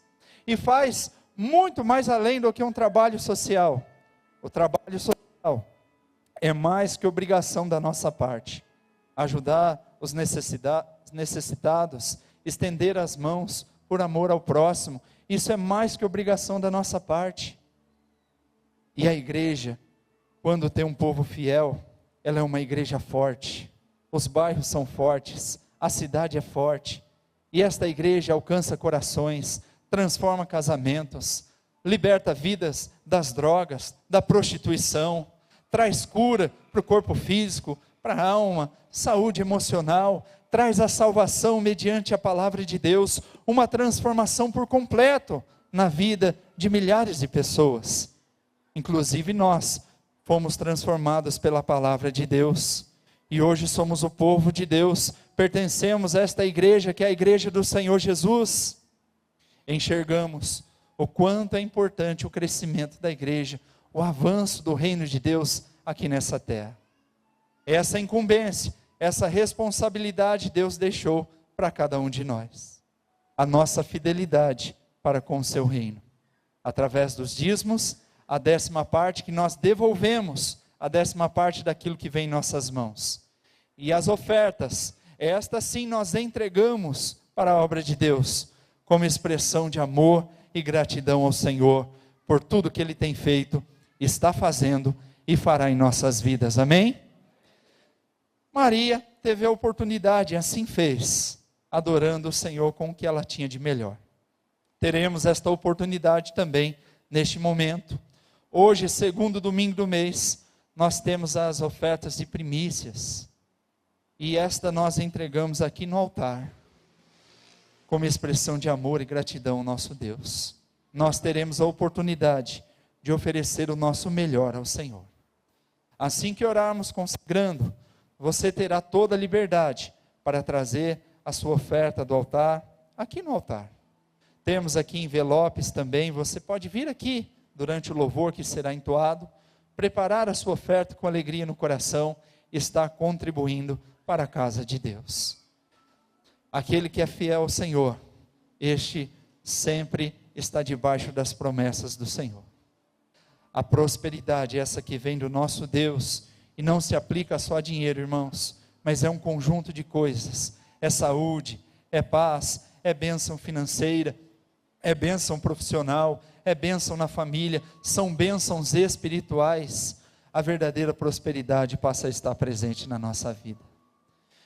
e faz muito mais além do que um trabalho social. O trabalho social é mais que obrigação da nossa parte, ajudar os necessitados, estender as mãos por amor ao próximo, isso é mais que obrigação da nossa parte. E a igreja, quando tem um povo fiel, ela é uma igreja forte, os bairros são fortes, a cidade é forte, e esta igreja alcança corações, transforma casamentos, liberta vidas das drogas, da prostituição, traz cura para o corpo físico, para a alma, saúde emocional, traz a salvação mediante a palavra de Deus, uma transformação por completo na vida de milhares de pessoas. Inclusive nós fomos transformados pela palavra de Deus, e hoje somos o povo de Deus, pertencemos a esta igreja que é a igreja do Senhor Jesus. Enxergamos o quanto é importante o crescimento da igreja, o avanço do reino de Deus aqui nessa terra. Essa incumbência, essa responsabilidade Deus deixou para cada um de nós. A nossa fidelidade para com o seu reino, através dos dízimos, a 10ª parte que nós devolvemos, a 10ª parte daquilo que vem em nossas mãos. E as ofertas, estas sim nós entregamos para a obra de Deus, como expressão de amor e gratidão ao Senhor, por tudo que Ele tem feito, está fazendo e fará em nossas vidas, amém? Maria teve a oportunidade e assim fez, adorando o Senhor com o que ela tinha de melhor. Teremos esta oportunidade também neste momento. Hoje, segundo domingo do mês, nós temos as ofertas de primícias, e esta nós entregamos aqui no altar, como expressão de amor e gratidão ao nosso Deus. Nós teremos a oportunidade de oferecer o nosso melhor ao Senhor. Assim que orarmos consagrando, você terá toda a liberdade para trazer a sua oferta do altar, aqui no altar. Temos aqui envelopes também, você pode vir aqui durante o louvor que será entoado, preparar a sua oferta com alegria no coração, e estar contribuindo para a casa de Deus. Aquele que é fiel ao Senhor, este sempre está debaixo das promessas do Senhor. A prosperidade, essa que vem do nosso Deus, e não se aplica só a dinheiro, irmãos, mas é um conjunto de coisas, é saúde, é paz, é bênção financeira, é bênção profissional, é bênção na família, são bênçãos espirituais. A verdadeira prosperidade passa a estar presente na nossa vida.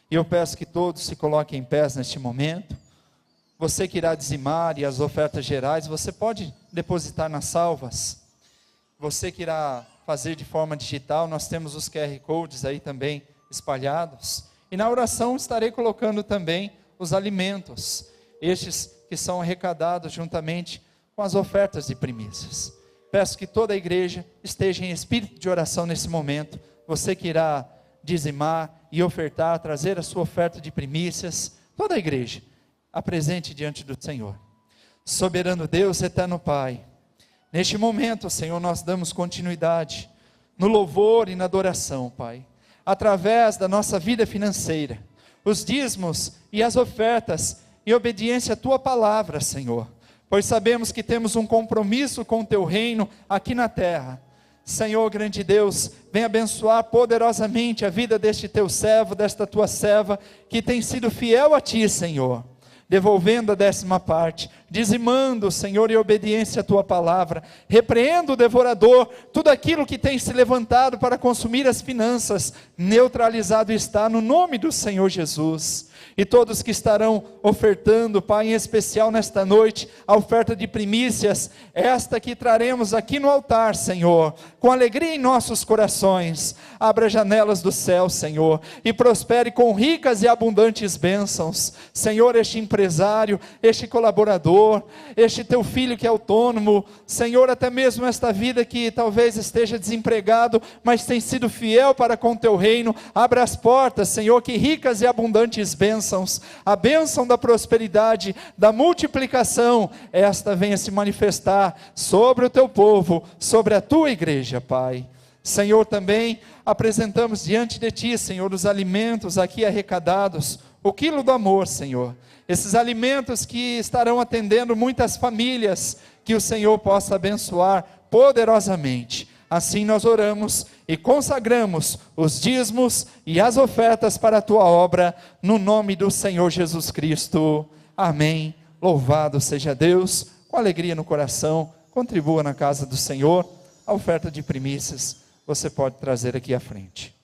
E eu peço que todos se coloquem em pés neste momento. Você que irá dizimar e as ofertas gerais, você pode depositar nas salvas. Você que irá fazer de forma digital, nós temos os QR Codes aí também espalhados. E na oração estarei colocando também os alimentos, estes que são arrecadados juntamente com as ofertas de primícias. Peço que toda a igreja esteja em espírito de oração nesse momento. Você que irá dizimar e ofertar, trazer a sua oferta de primícias, toda a igreja, apresente diante do Senhor. Soberano Deus, eterno Pai, neste momento, Senhor, nós damos continuidade no louvor e na adoração, Pai, através da nossa vida financeira, os dízimos e as ofertas, em obediência à Tua palavra, Senhor, pois sabemos que temos um compromisso com o Teu reino aqui na terra. Senhor, grande Deus, vem abençoar poderosamente a vida deste Teu servo, desta Tua serva, que tem sido fiel a Ti, Senhor, devolvendo a 10ª parte, dizimando, Senhor, em obediência à Tua palavra. Repreendo o devorador, tudo aquilo que tem se levantado para consumir as finanças, neutralizado está no nome do Senhor Jesus. E todos que estarão ofertando, Pai, em especial nesta noite, a oferta de primícias, esta que traremos aqui no altar, Senhor, com alegria em nossos corações. Abra janelas do céu, Senhor, e prospere com ricas e abundantes bênçãos. Senhor, este empresário, este colaborador, este teu filho que é autônomo, Senhor, até mesmo esta vida que talvez esteja desempregado, mas tem sido fiel para com teu reino, abra as portas, Senhor, que ricas e abundantes bênçãos, a bênção da prosperidade, da multiplicação, esta venha se manifestar sobre o teu povo, sobre a tua igreja, Pai. Senhor, também apresentamos diante de ti, Senhor, os alimentos aqui arrecadados, o quilo do amor, Senhor, esses alimentos que estarão atendendo muitas famílias, que o Senhor possa abençoar poderosamente. Assim nós oramos e consagramos os dízimos e as ofertas para a Tua obra, no nome do Senhor Jesus Cristo. Amém. Louvado seja Deus. Com alegria no coração, contribua na casa do Senhor. A oferta de primícias você pode trazer aqui à frente.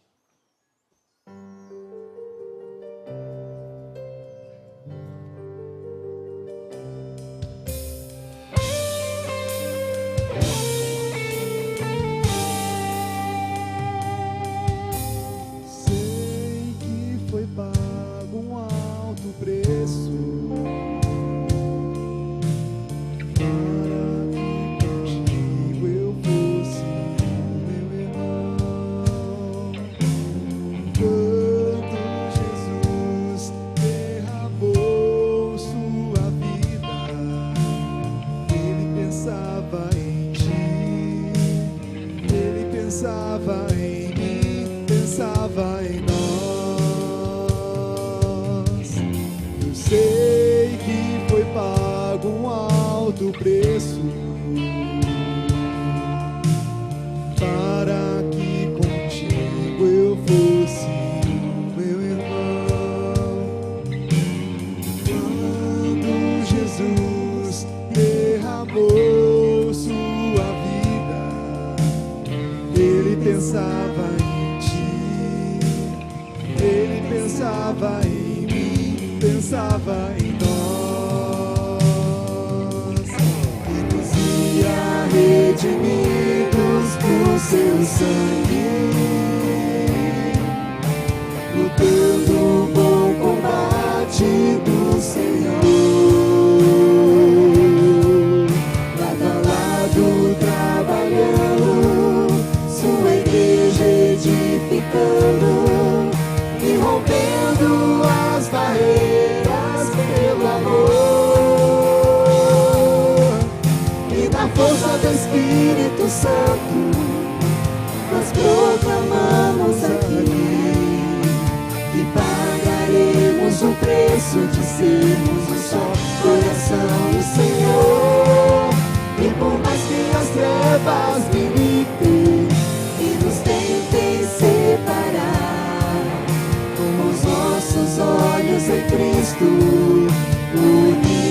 Pensava em mim, pensava em nós. Eu sei que foi pago um alto preço para que contigo eu fosse meu irmão. Quando Jesus derramou sua vida, Ele pensava em ti, Ele pensava em mim, pensava em nós, e nos ia redimidos por seu sangue, lutando o bom combate do Senhor, lado a lado trabalhando, sua igreja edificando e rompendo as barreiras pelo amor. E na força do Espírito Santo nós proclamamos aqui que pagaremos o preço de sermos um só coração do Senhor. E por mais que as trevas militem e nos tentem separar, com os nossos olhos em Cristo, unidos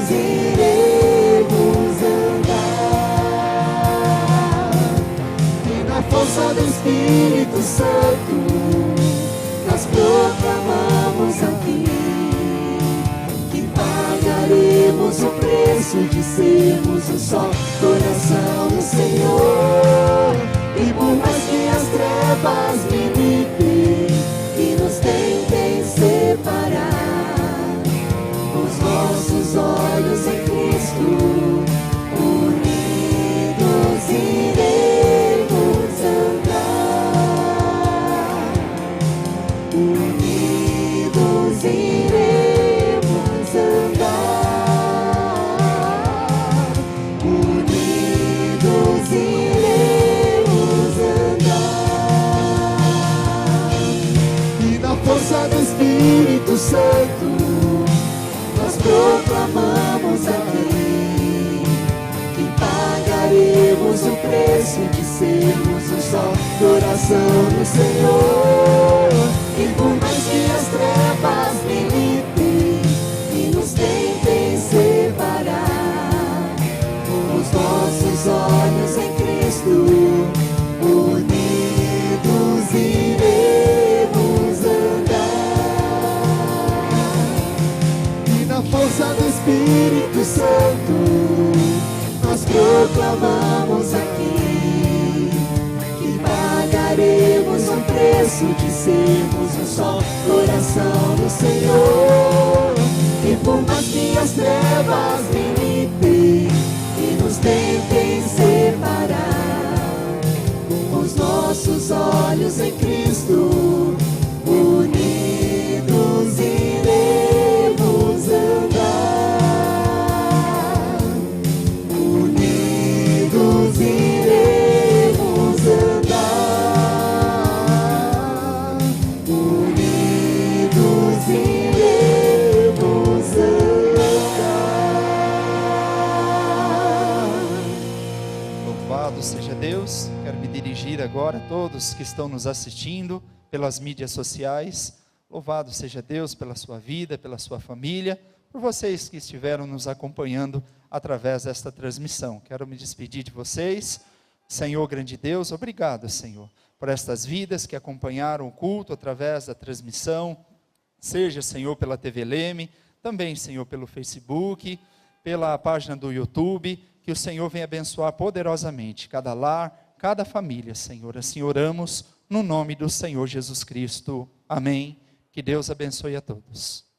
iremos andar. E na força do Espírito Santo nós proclamamos pagaremos o preço de sermos um só coração no Senhor. E por mais que as trevas limitem e nos tentem separar, os nossos olhos em Cristo, unidos iremos andar. Unidos iremos andar. Unidos iremos andar. E na força do Espírito Santo nós proclamamos aqui que pagaremos o preço de sermos um só coração no Senhor. E por mais que as trevas limitem e nos tentem separar, os nossos olhos em Cristo, unidos iremos andar. E na força do Espírito Santo nós proclamamos aqui que pagaremos o preço de sermos um só coração no Senhor. E por mais que as trevas limitem e nos tentem separar, com os nossos olhos em Cristo, unidos iremos andar. Unidos iremos andar. Unidos iremos andar. Louvado seja Deus. Quero me dirigir agora a todos que estão nos assistindo pelas mídias sociais. Louvado seja Deus pela sua vida, pela sua família, por vocês que estiveram nos acompanhando através desta transmissão. Quero me despedir de vocês. Senhor grande Deus, obrigado, Senhor, por estas vidas que acompanharam o culto através da transmissão, seja, Senhor, pela TV Leme, também, Senhor, pelo Facebook, pela página do YouTube, que o Senhor venha abençoar poderosamente cada lar, cada família, Senhor. Assim oramos no nome do Senhor Jesus Cristo. Amém. Que Deus abençoe a todos.